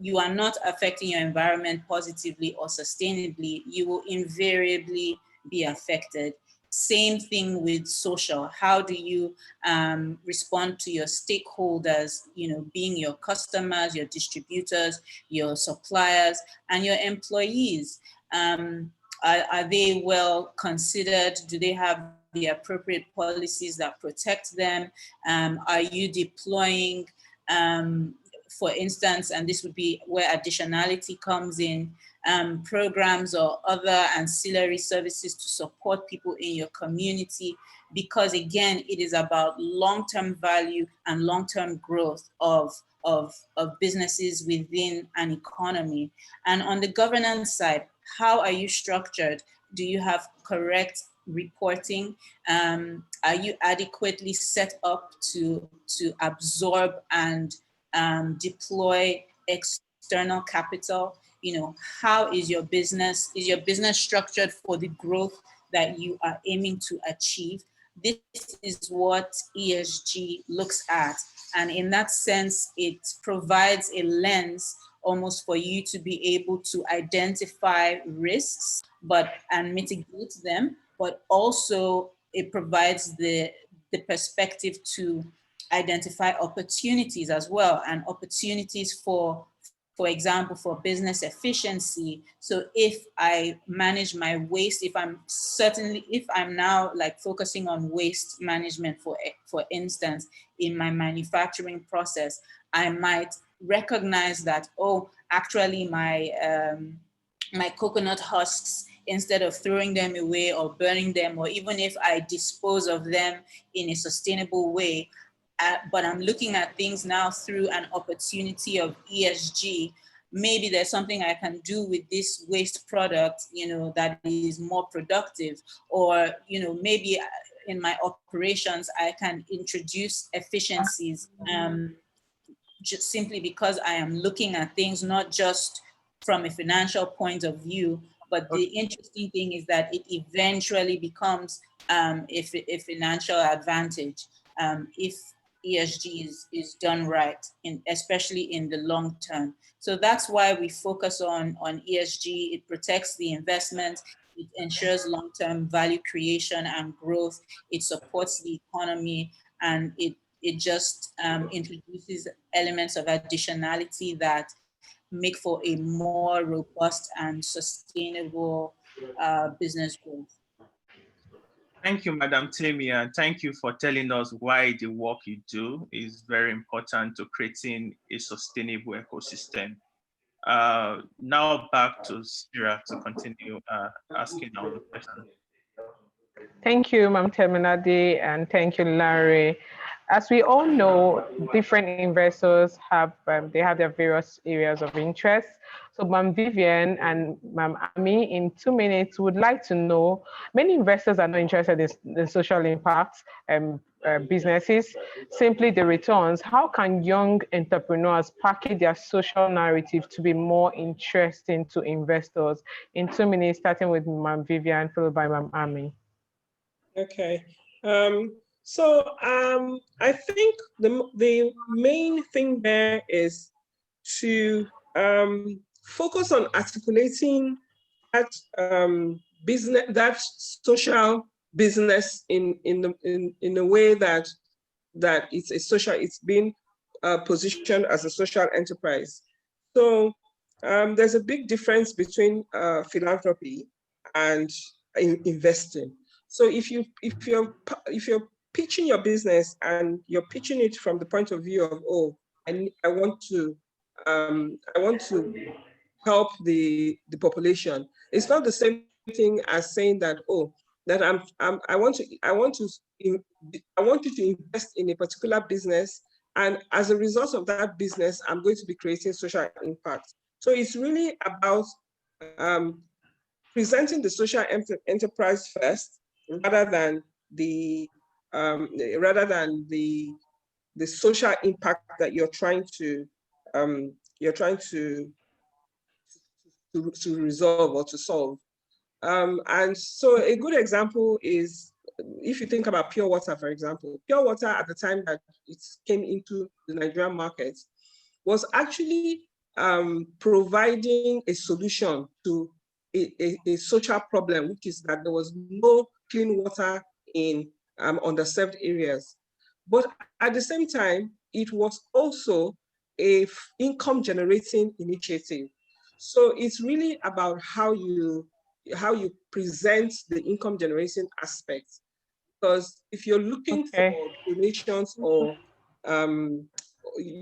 you are not affecting your environment positively or sustainably, you will invariably be affected. Same thing with social. How do you respond to your stakeholders, being your customers, your distributors, your suppliers, and your employees? Are they well considered? Do they have the appropriate policies that protect them? Are you deploying, for instance, and this would be where additionality comes in, programs or other ancillary services to support people in your community? Because again, it is about long-term value and long-term growth of businesses within an economy. And on the governance side, how are you structured? Do you have correct reporting? Are you adequately set up to absorb and deploy external capital? How is your business structured for the growth that you are aiming to achieve? This is what ESG looks at. And in that sense, it provides a lens almost for you to be able to identify risks and mitigate them, but also it provides the perspective to identify opportunities as well, and opportunities for example, for business efficiency. So if I manage my waste, if I'm now like focusing on waste management, for instance, in my manufacturing process, I might recognize that, oh, actually my coconut husks, instead of throwing them away or burning them, or even if I dispose of them in a sustainable way, but I'm looking at things now through an opportunity of ESG. Maybe there's something I can do with this waste product, that is more productive, or, maybe in my operations, I can introduce efficiencies, just simply because I am looking at things not just from a financial point of view, but the interesting thing is that it eventually becomes a financial advantage if ESG is done right, especially in the long term. So that's why we focus on ESG. It protects the investment, it ensures long-term value creation and growth, it supports the economy, and it just introduces elements of additionality that make for a more robust and sustainable business growth.
Thank you, Madam Temi, and thank you for telling us why the work you do is very important to creating a sustainable ecosystem. Now back to Sarah to continue asking our question.
Thank you, Ma'am Teminade, and thank you, Larry. As we all know, different investors have their various areas of interest. So Ma'am Vivian and Ma'am Ami, in 2 minutes, would like to know, many investors are not interested in social impact businesses, simply the returns. How can young entrepreneurs package their social narrative to be more interesting to investors? In 2 minutes, starting with Ma'am Vivian, followed by Ma'am Ami.
Okay. I think the main thing there is to focus on articulating that business, that social business in a way that it's been positioned as a social enterprise. So there's a big difference between philanthropy and investing. So if you're pitching your business and you're pitching it from the point of view of, oh, I want to help the population, it's not the same thing as saying that, oh, that I want you to invest in a particular business, and as a result of that business, I'm going to be creating social impact. So it's really about presenting the social enterprise first, rather than the social impact that you're trying to resolve or to solve. And so a good example is, if you think about pure water, for example, pure water at the time that it came into the Nigerian market was actually providing a solution to a social problem, which is that there was no clean water in underserved areas. But at the same time, it was also a income generating initiative. So it's really about how you present the income generation aspect. Because if you're looking for donations or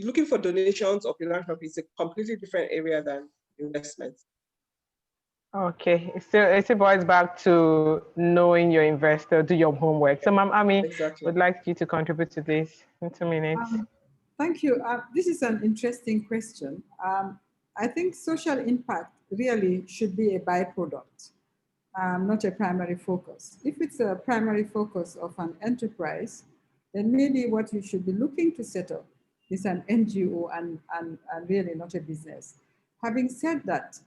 looking for donations or philanthropy, it's a completely different area than investment.
Okay, it boils back to knowing your investor, do your homework. So, Ma'am Ami, would like you to contribute to this in 2 minutes.
Thank you. This is an interesting question. I think social impact really should be a byproduct, not a primary focus. If it's a primary focus of an enterprise, then maybe what you should be looking to set up is an NGO and really not a business. Having said that,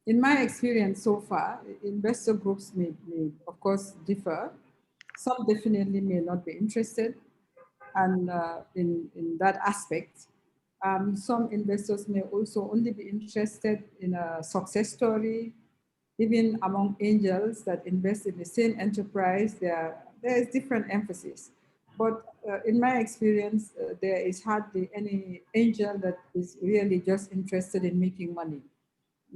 in my experience so far, investor groups may of course differ. Some definitely may not be interested and in that aspect. Some investors may also only be interested in a success story. Even among angels that invest in the same enterprise, there is different emphasis. But in my experience, there is hardly any angel that is really just interested in making money.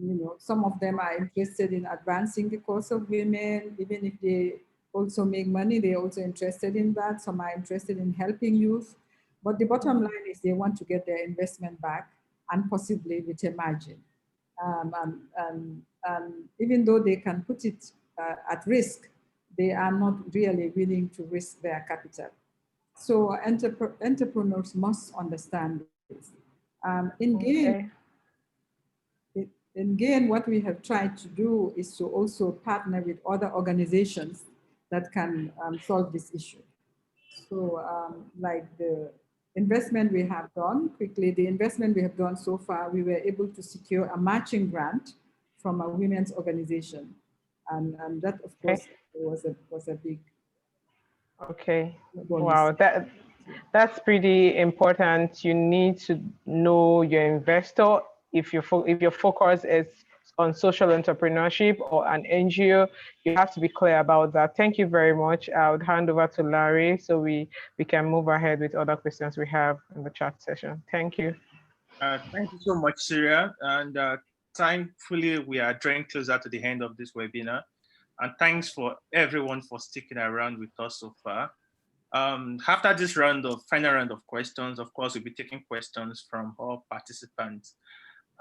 You know, some of them are interested in advancing the cause of women. Even if they also make money, they're also interested in that. Some are interested in helping youth. But the bottom line is they want to get their investment back, and possibly with a margin. And even though they can put it at risk, they are not really willing to risk their capital. So entrepreneurs must understand this. In GAIN, what we have tried to do is to also partner with other organizations that can solve this issue. So like the investment we have done, the investment we have done so far, we were able to secure a matching grant from a women's organization. And that, of course, was a big bonus.
Wow, that's pretty important. You need to know your investor. If your focus is on social entrepreneurship or an NGO, you have to be clear about that. Thank you very much. I would hand over to Larry so we can move ahead with other questions we have in the chat session. Thank you.
Thank you so much, Syria. And thankfully, we are drawing closer to the end of this webinar. And thanks for everyone for sticking around with us so far. After this final round of questions, of course, we'll be taking questions from all participants.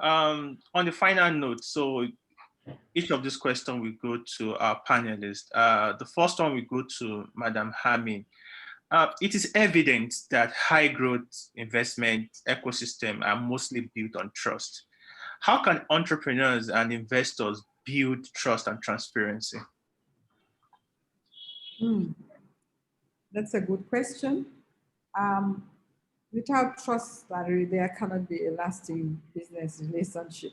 On the final note, so each of these questions will go to our panelists. The first one will go to Madam Hami. It is evident that high growth investment ecosystem are mostly built on trust. How can entrepreneurs and investors build trust and transparency?
That's a good question. Without trust, Larry, there cannot be a lasting business relationship.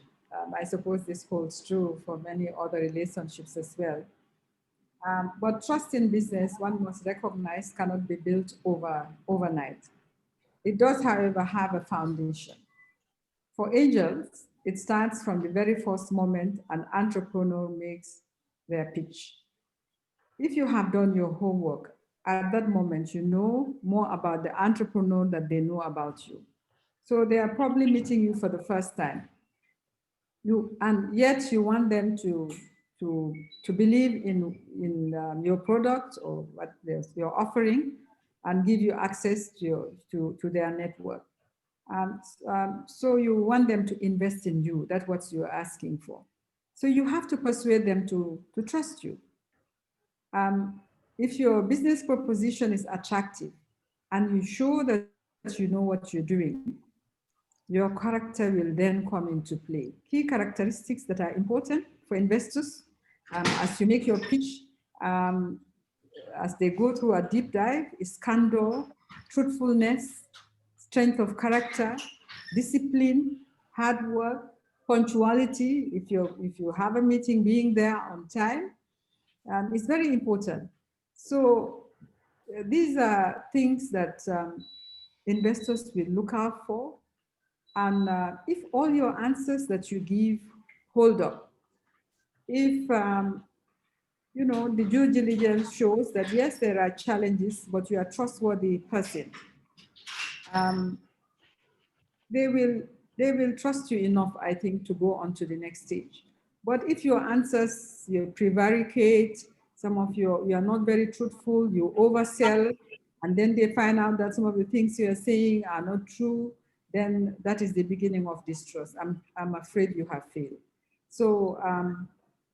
I suppose this holds true for many other relationships as well. But trust in business, one must recognize, cannot be built overnight. It does, however, have a foundation. For angels, it starts from the very first moment an entrepreneur makes their pitch. If you have done your homework, at that moment, you know more about the entrepreneur than they know about you. So they are probably meeting you for the first time. And yet you want them to believe in your product or what you're offering and give you access to their network. So you want them to invest in you. That's what you're asking for. So you have to persuade them to trust you. If your business proposition is attractive and you show that you know what you're doing, your character will then come into play. Key characteristics that are important for investors as you make your pitch, as they go through a deep dive, is candor, truthfulness, strength of character, discipline, hard work, punctuality. If you have a meeting, being there on time, it's very important. So these are things that investors will look out for. And if all your answers that you give hold up, if you know, the due diligence shows that yes, there are challenges, but you are a trustworthy person, they will trust you enough, I think, to go on to the next stage. But if your answers, you prevaricate, some of you are not very truthful, you oversell, and then they find out that some of the things you are saying are not true, then that is the beginning of distrust. I'm afraid you have failed. So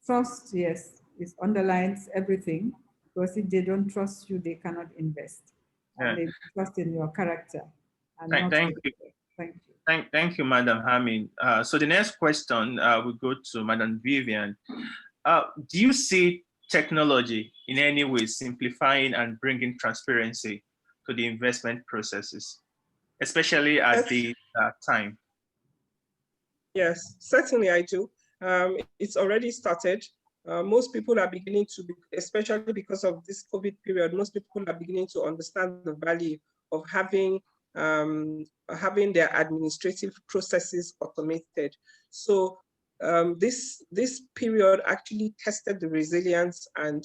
trust, yes, it underlines everything, because if they don't trust you, they cannot invest. And they trust in your character. And
Thank you.
Thank you.
Thank you, Madam Hamin. So the next question will go to Madam Vivian. Do you see technology in any way simplifying and bringing transparency to the investment processes, especially at the time?
Yes, certainly I do. It's already started. Most people are beginning to, especially because of this COVID period, most people are beginning to understand the value of having their administrative processes automated. So this period actually tested the resilience and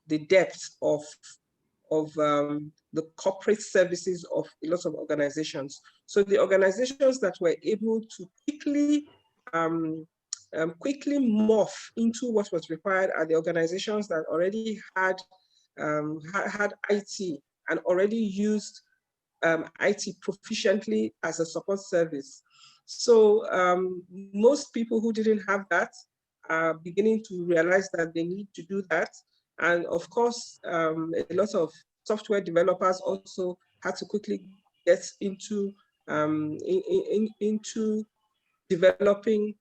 the depth of the corporate services of a lot of organizations. So the organizations that were able to quickly morph into what was required are the organizations that already had IT and already used IT proficiently as a support service. So most people who didn't have that are beginning to realize that they need to do that. And of course, a lot of software developers also had to quickly get into into developing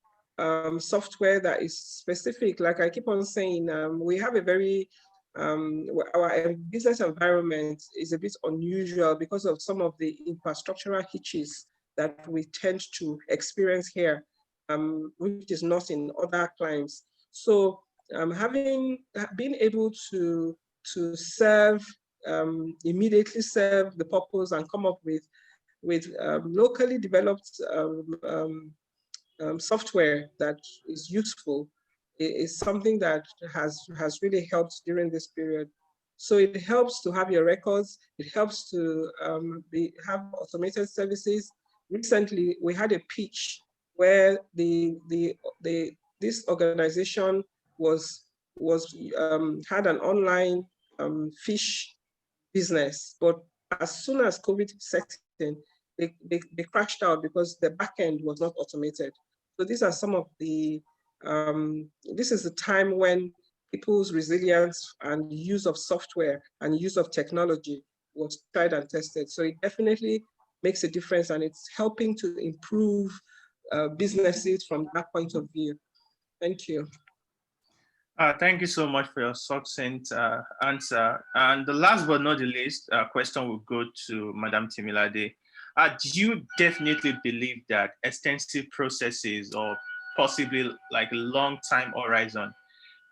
software that is specific. Like I keep on saying, we have a very our business environment is a bit unusual because of some of the infrastructural hitches that we tend to experience here, which is not in other clients. So being able to serve, immediately serve the purpose and come up with locally developed software that is useful is something that has really helped during this period. So it helps to have your records. It helps to have automated services. Recently, we had a pitch where this organization had an online fish business, but as soon as COVID set in, they crashed out because the back end was not automated. So these are some of the, this is the time when people's resilience and use of software and use of technology was tried and tested. So it definitely makes a difference, and it's helping to improve businesses from that point of view. Thank you.
Thank you so much for your succinct answer. And the last but not the least question will go to Madam Timilade. Do you definitely believe that extensive processes or possibly like a long time horizon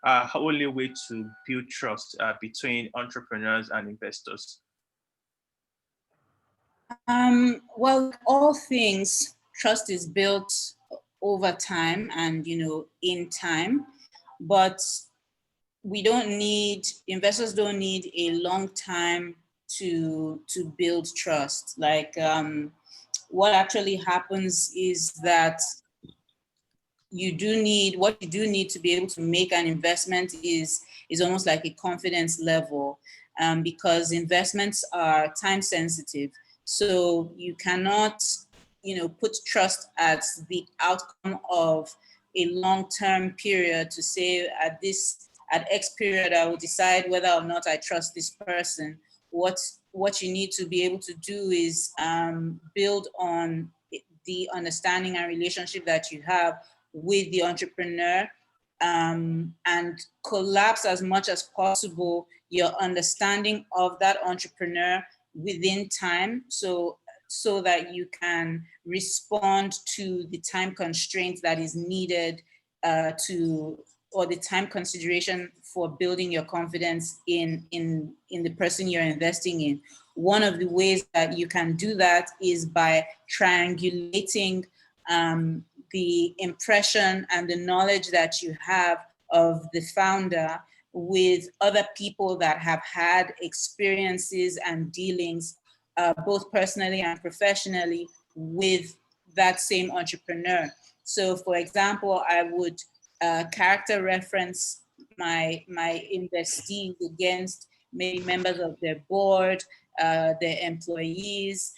are the only way to build trust between entrepreneurs and investors?
Well, all things, trust is built over time and, in time, but investors don't need a long time to build trust. Like what actually happens is that what you do need to be able to make an investment is almost like a confidence level, because investments are time sensitive. So you cannot, put trust at the outcome of a long-term period to say at X period, I will decide whether or not I trust this person. What you need to be able to do is build on the understanding and relationship that you have with the entrepreneur, and collapse as much as possible your understanding of that entrepreneur within time, so that you can respond to the time constraints that is needed or the time consideration for building your confidence in the person you're investing in. One of the ways that you can do that is by triangulating the impression and the knowledge that you have of the founder with other people that have had experiences and dealings, both personally and professionally, with that same entrepreneur. So for example, I would character reference my investees against maybe members of their board, their employees,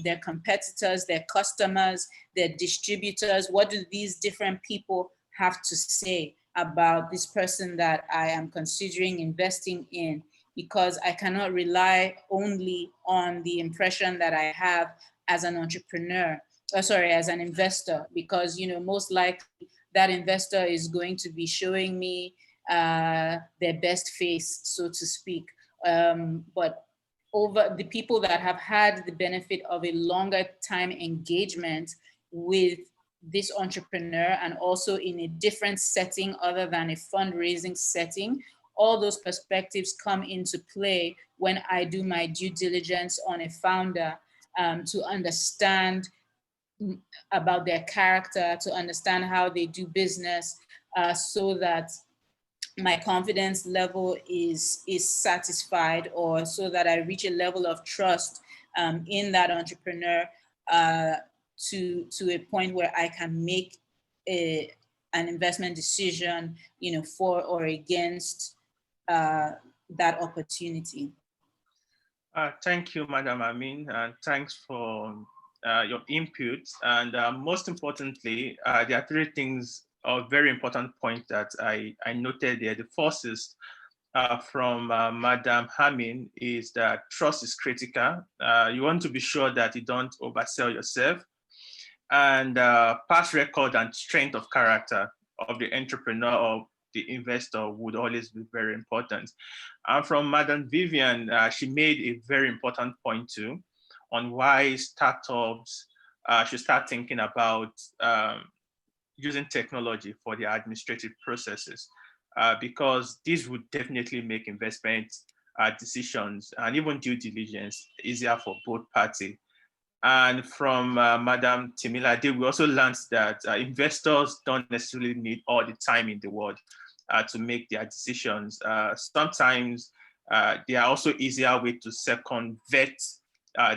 their competitors, their customers, their distributors. What do these different people have to say about this person that I am considering investing in? Because I cannot rely only on the impression that I have as an entrepreneur, as an investor, because most likely that investor is going to be showing me their best face, so to speak. But over the people that have had the benefit of a longer time engagement with this entrepreneur, and also in a different setting other than a fundraising setting, all those perspectives come into play when I do my due diligence on a founder, to understand about their character, to understand how they do business, so that my confidence level is satisfied, or so that I reach a level of trust in that entrepreneur, to a point where I can make an investment decision, for or against that opportunity.
Thank you, Madam Amin, and thanks for your input. And most importantly, there are three things, a very important point that I noted there. The first is from Madam Hamin is that trust is critical. You want to be sure that you don't oversell yourself, and past record and strength of character of the entrepreneur or the investor would always be very important. And from Madam Vivian, she made a very important point too on why startups should start thinking about using technology for their administrative processes, because this would definitely make investment decisions and even due diligence easier for both parties. And from Madam Timilade, we also learned that investors don't necessarily need all the time in the world to make their decisions. Sometimes there are also easier ways to second vet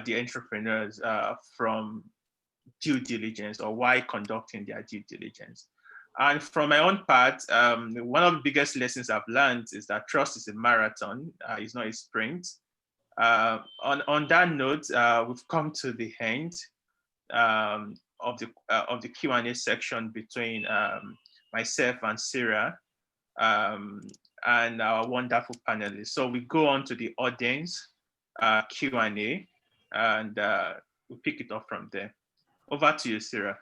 the entrepreneurs from due diligence or why conducting their due diligence. And from my own part, one of the biggest lessons I've learned is that trust is a marathon, it's not a sprint. On that note, we've come to the end of the Q&A section between myself and Sarah and our wonderful panelists. So we go on to the audience Q&A, and we'll pick it up from there. Over to you, Sarah.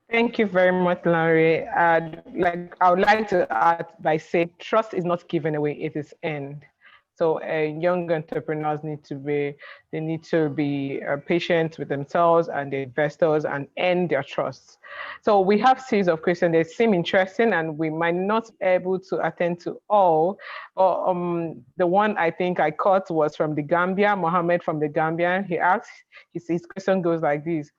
Thank you very much, Larry. I would like to add by saying trust is not given away, it is earned. So young entrepreneurs need to be patient with themselves and the investors and earn their trust. So we have series of questions that seem interesting and we might not be able to attend to all. The one I think I caught was from the Gambia, Mohammed from the Gambia. He asked, his question goes like this.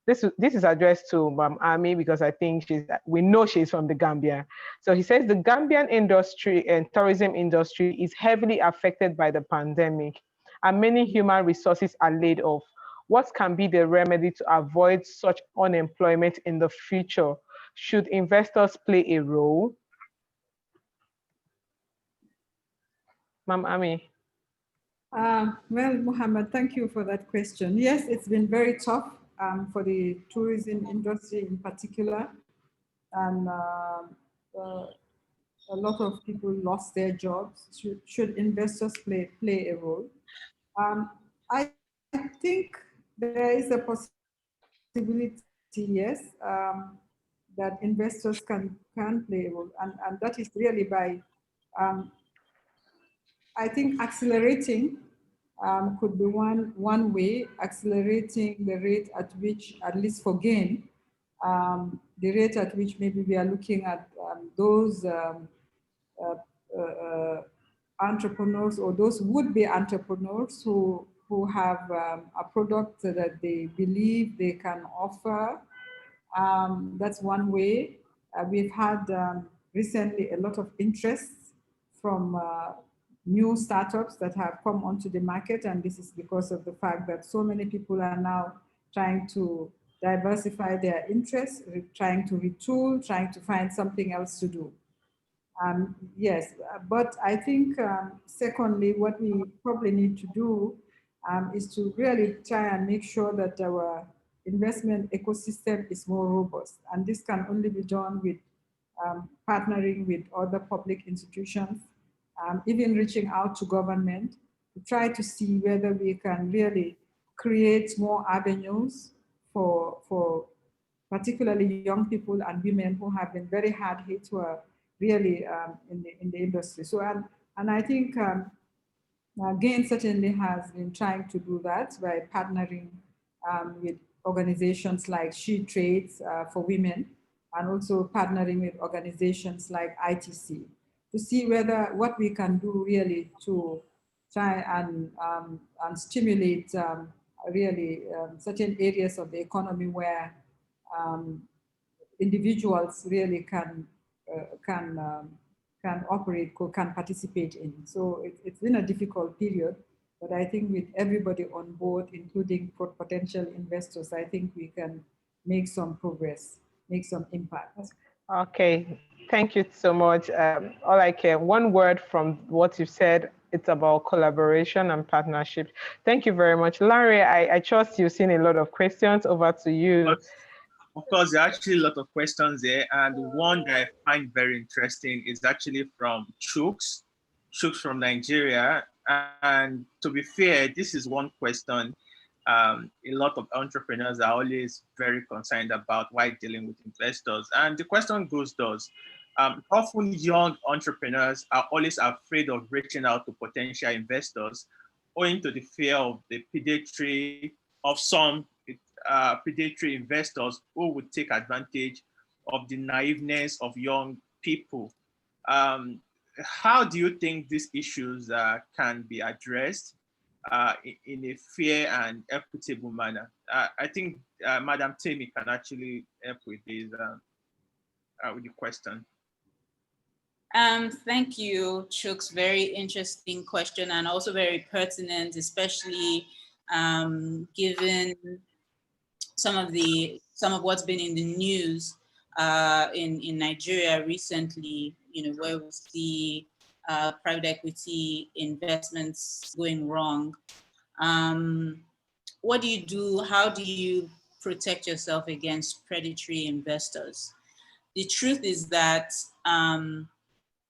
This is addressed to Ma'am Ami because I think we know she's from the Gambia. So he says the Gambian industry and tourism industry is heavily affected by the pandemic and many human resources are laid off. What can be the remedy to avoid such unemployment in the future? Should investors play a role? Ma'am Ami.
Well, Mohammed, thank you for that question. Yes, it's been very tough for the tourism industry in particular, and a lot of people lost their jobs. Should investors play a role? I think there is a possibility, yes, that investors can play a role, and that is really by, I think, accelerating could be one way, accelerating the rate at which, at least for gain, the rate at which maybe we are looking at those entrepreneurs or those would-be entrepreneurs who have a product that they believe they can offer. That's one way. We've had recently a lot of interest from new startups that have come onto the market, and this is because of the fact that so many people are now trying to diversify their interests, trying to retool, trying to find something else to do. Yes, but I think secondly, what we probably need to do is to really try and make sure that our investment ecosystem is more robust, and this can only be done with partnering with other public institutions, even reaching out to government to try to see whether we can really create more avenues for particularly young people and women who have been very hard hit, who are really in the industry. So, and I think GAIN certainly has been trying to do that by partnering with organizations like She Trades for Women, and also partnering with organizations like ITC to see what we can do really to try and stimulate really certain areas of the economy where individuals really can operate, can participate in. So it's been a difficult period, but I think with everybody on board, including potential investors, I think we can make some progress, make some impact.
Okay, thank you so much. All I care, one word from what you said, it's about collaboration and partnership. Thank you very much. Larry, I trust you've seen a lot of questions. Over to you.
Of course, there are actually a lot of questions there, and one that I find very interesting is actually from Chooks from Nigeria. And to be fair, this is one question a lot of entrepreneurs are always very concerned about while dealing with investors. And the question goes thus. Often young entrepreneurs are always afraid of reaching out to potential investors owing to the fear of the predatory of some predatory investors who would take advantage of the naiveness of young people. How do you think these issues can be addressed in a fair and equitable manner? I think Madam Tammy can actually help with this with the question.
Thank you, Chooks. Very interesting question and also very pertinent, especially given some of what's been in the news in Nigeria recently. You know, where we see private equity investments going wrong. What do you do? How do you protect yourself against predatory investors? The truth is that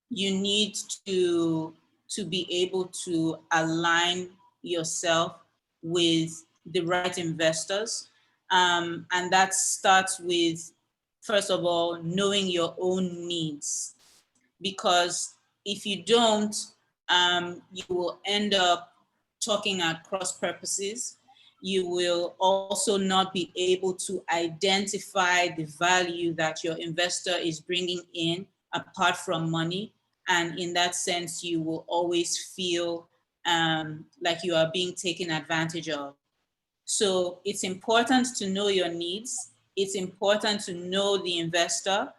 you need to be able to align yourself with the right investors. And that starts with, first of all, knowing your own needs. Because if you don't, you will end up talking at cross purposes. You will also not be able to identify the value that your investor is bringing in apart from money. And in that sense, you will always feel like you are being taken advantage of. So it's important to know your needs. It's important to know the investor.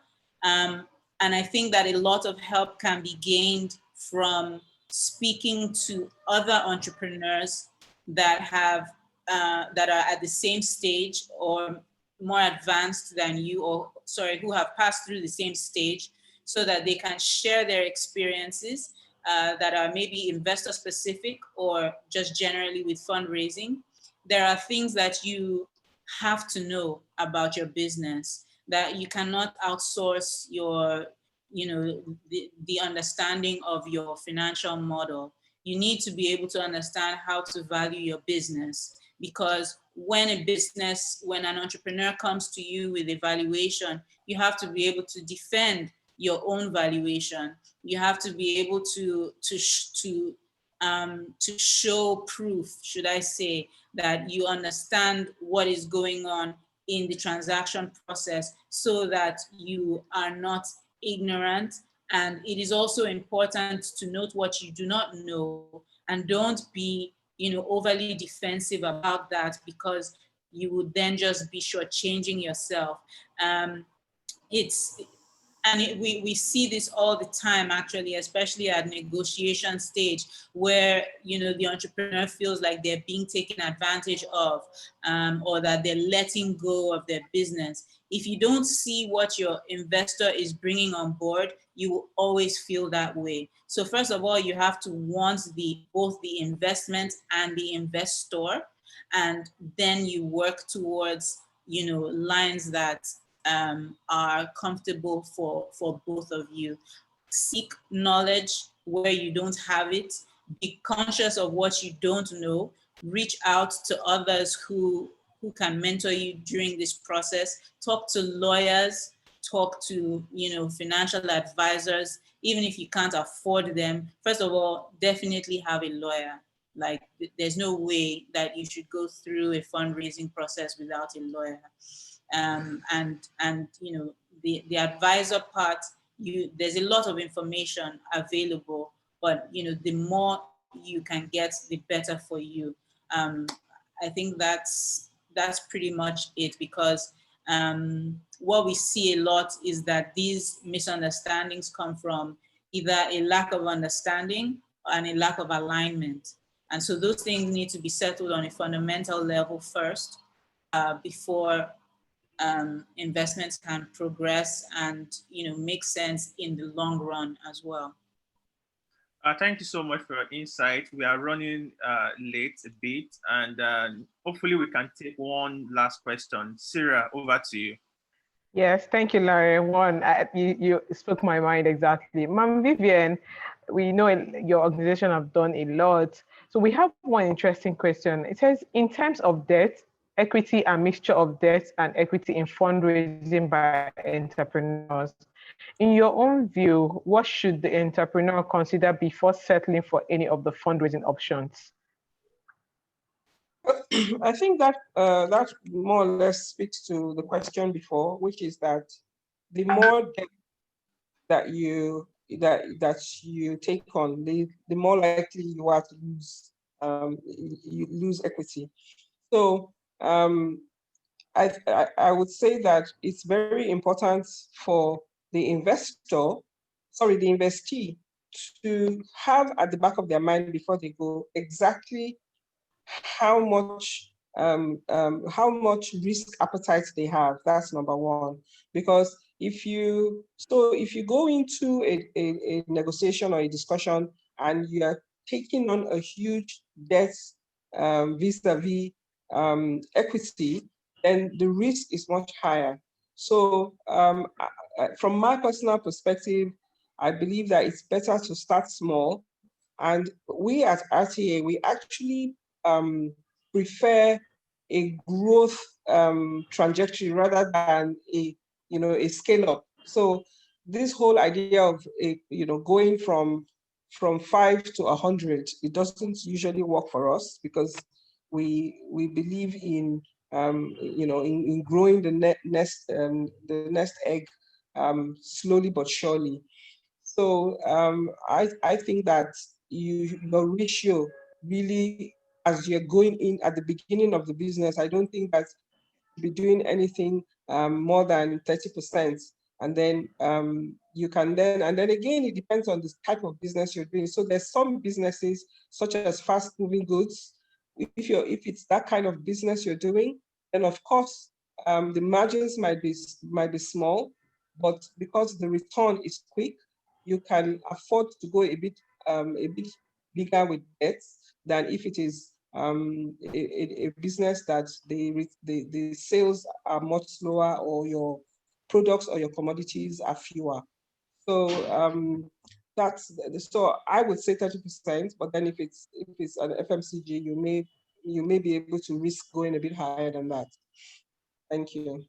And I think that a lot of help can be gained from speaking to other entrepreneurs that have that are at the same stage or more advanced than you, or sorry, who have passed through the same stage, so that they can share their experiences that are maybe investor specific or just generally with fundraising. There are things that you have to know about your business, that you cannot outsource your, the understanding of your financial model. You need to be able to understand how to value your business, because when an entrepreneur comes to you with a valuation, you have to be able to defend your own valuation. You have to be able to show proof, should I say, that you understand what is going on in the transaction process, so that you are not ignorant. And it is also important to note what you do not know, and don't be overly defensive about that, because you would then just be shortchanging yourself. We see this all the time, actually, especially at negotiation stage, where the entrepreneur feels like they're being taken advantage of, or that they're letting go of their business. If you don't see what your investor is bringing on board, you will always feel that way. So first of all, you have to want both the investment and the investor, and then you work towards lines that are comfortable for both of you. Seek knowledge where you don't have it. Be conscious of what you don't know. Reach out to others who can mentor you during this process. Talk to lawyers, talk to financial advisors. Even if you can't afford them, first of all, definitely have a lawyer. Like, there's no way that you should go through a fundraising process without a lawyer. The advisor part, there's a lot of information available, but the more you can get, the better for you. I think that's pretty much it, because what we see a lot is that these misunderstandings come from either a lack of understanding and a lack of alignment. And so those things need to be settled on a fundamental level first, before investments can progress and make sense in the long run as well.
Thank you so much for your insight. We are running late a bit, and hopefully we can take one last question. Sarah, over to you.
Yes, thank you, Larry. One, you spoke my mind exactly. Ma'am Vivian, we know your organization have done a lot. So we have one interesting question. It says, in terms of debt, equity and mixture of debt and equity in fundraising by entrepreneurs, in your own view, what should the entrepreneur consider before settling for any of the fundraising options?
I think that that more or less speaks to the question before, which is that the more debt that you take on, the more likely you are to lose you lose equity. So I would say that it's very important for the investor, sorry, the investee, to have at the back of their mind before they go exactly how much risk appetite they have. That's number one. Because if you go into a negotiation or a discussion and you are taking on a huge debt vis-a-vis equity, then the risk is much higher. So from my personal perspective, I believe that it's better to start small. And we at RTA, we actually prefer a growth trajectory rather than a scale up. So this whole idea of going from 5 to 100, it doesn't usually work for us because we believe in in growing the nest egg slowly but surely. So I think that your ratio really, as you're going in at the beginning of the business, I don't think that you'll be doing anything more than 30%. And then you can and then again, it depends on the type of business you're doing. So there's some businesses such as fast moving goods. If it's that kind of business you're doing, then of course the margins might be small, but because the return is quick, you can afford to go a bit bigger with debts than if it is a business that the sales are much slower or your products or your commodities are fewer. So so I would say 30%, but then if it's an FMCG, you may be able to risk going a bit higher than that. Thank you.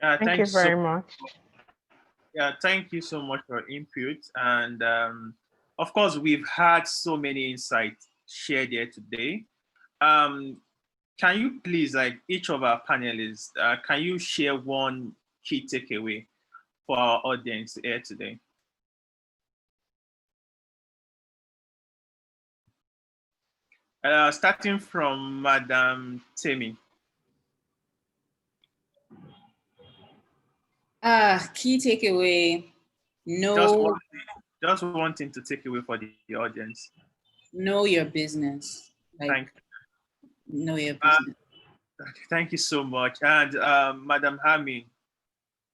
Thank you very much.
Yeah, thank you so much for your input. And of course, we've had so many insights shared here today. Can you please, like each of our panelists, can you share one key takeaway for our audience here today? Starting from Madam Temi.
Key takeaway,
just wanting to take away for the audience.
Know your business.
Thank
you. Know your business.
Thank you so much. And Madam Hami,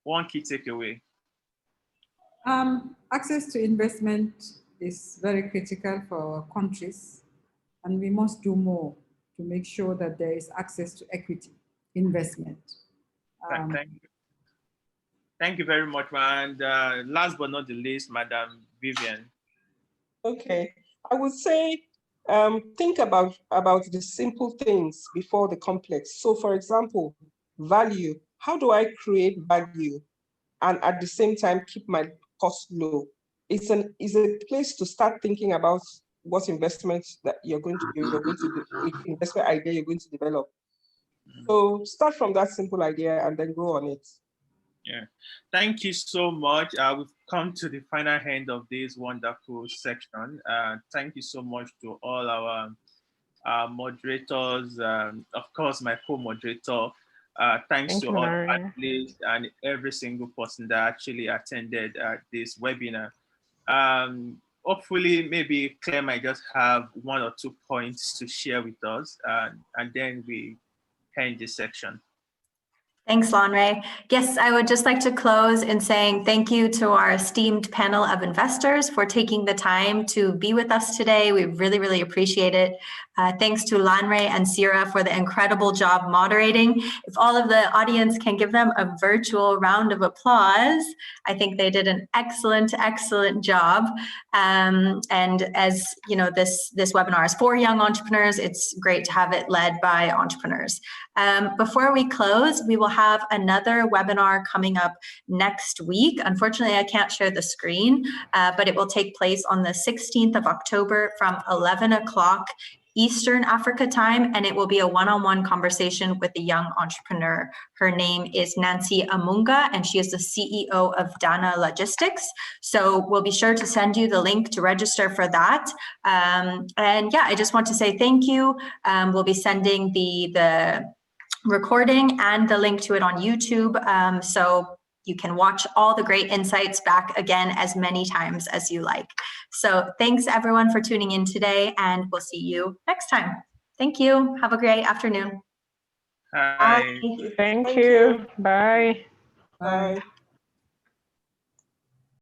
one key takeaway.
Access to investment is very critical for countries, and we must do more to make sure that there is access to equity investment.
Thank you. Thank you very much. And last but not the least, Madam Vivian.
Okay, I would say think about the simple things before the complex. So for example, value. How do I create value and at the same time keep my cost low? It's a place to start thinking about what investments that you're going to do, investment idea you're going to develop. So start from that simple idea and then go on it.
Yeah, thank you so much. We've come to the final end of this wonderful section. Thank you so much to all our moderators, of course, my co-moderator. Thanks to all the panelists and every single person that actually attended this webinar. Hopefully, maybe Claire might just have 1 or 2 points to share with us, and then we end this section.
Thanks, Lanre. Yes, I would just like to close in saying thank you to our esteemed panel of investors for taking the time to be with us today. We really, really appreciate it. Thanks to Lanre and Sira for the incredible job moderating. If all of the audience can give them a virtual round of applause, I think they did an excellent, excellent job. And as you know, this webinar is for young entrepreneurs. It's great to have it led by entrepreneurs. Before we close, we will have another webinar coming up next week. Unfortunately, I can't share the screen, but it will take place on the 16th of October from 11 o'clock Eastern Africa time, and it will be a one-on-one conversation with a young entrepreneur. Her name is Nancy Amunga, and she is the CEO of Dana Logistics. So we'll be sure to send you the link to register for that. And yeah, I just want to say thank you. We'll be sending the recording and the link to it on YouTube, so you can watch all the great insights back again as many times as you like. So thanks everyone for tuning in today, and we'll see you next time. Thank you. Have a great afternoon.
Hi.
Bye.
Thank you. Bye.
Bye.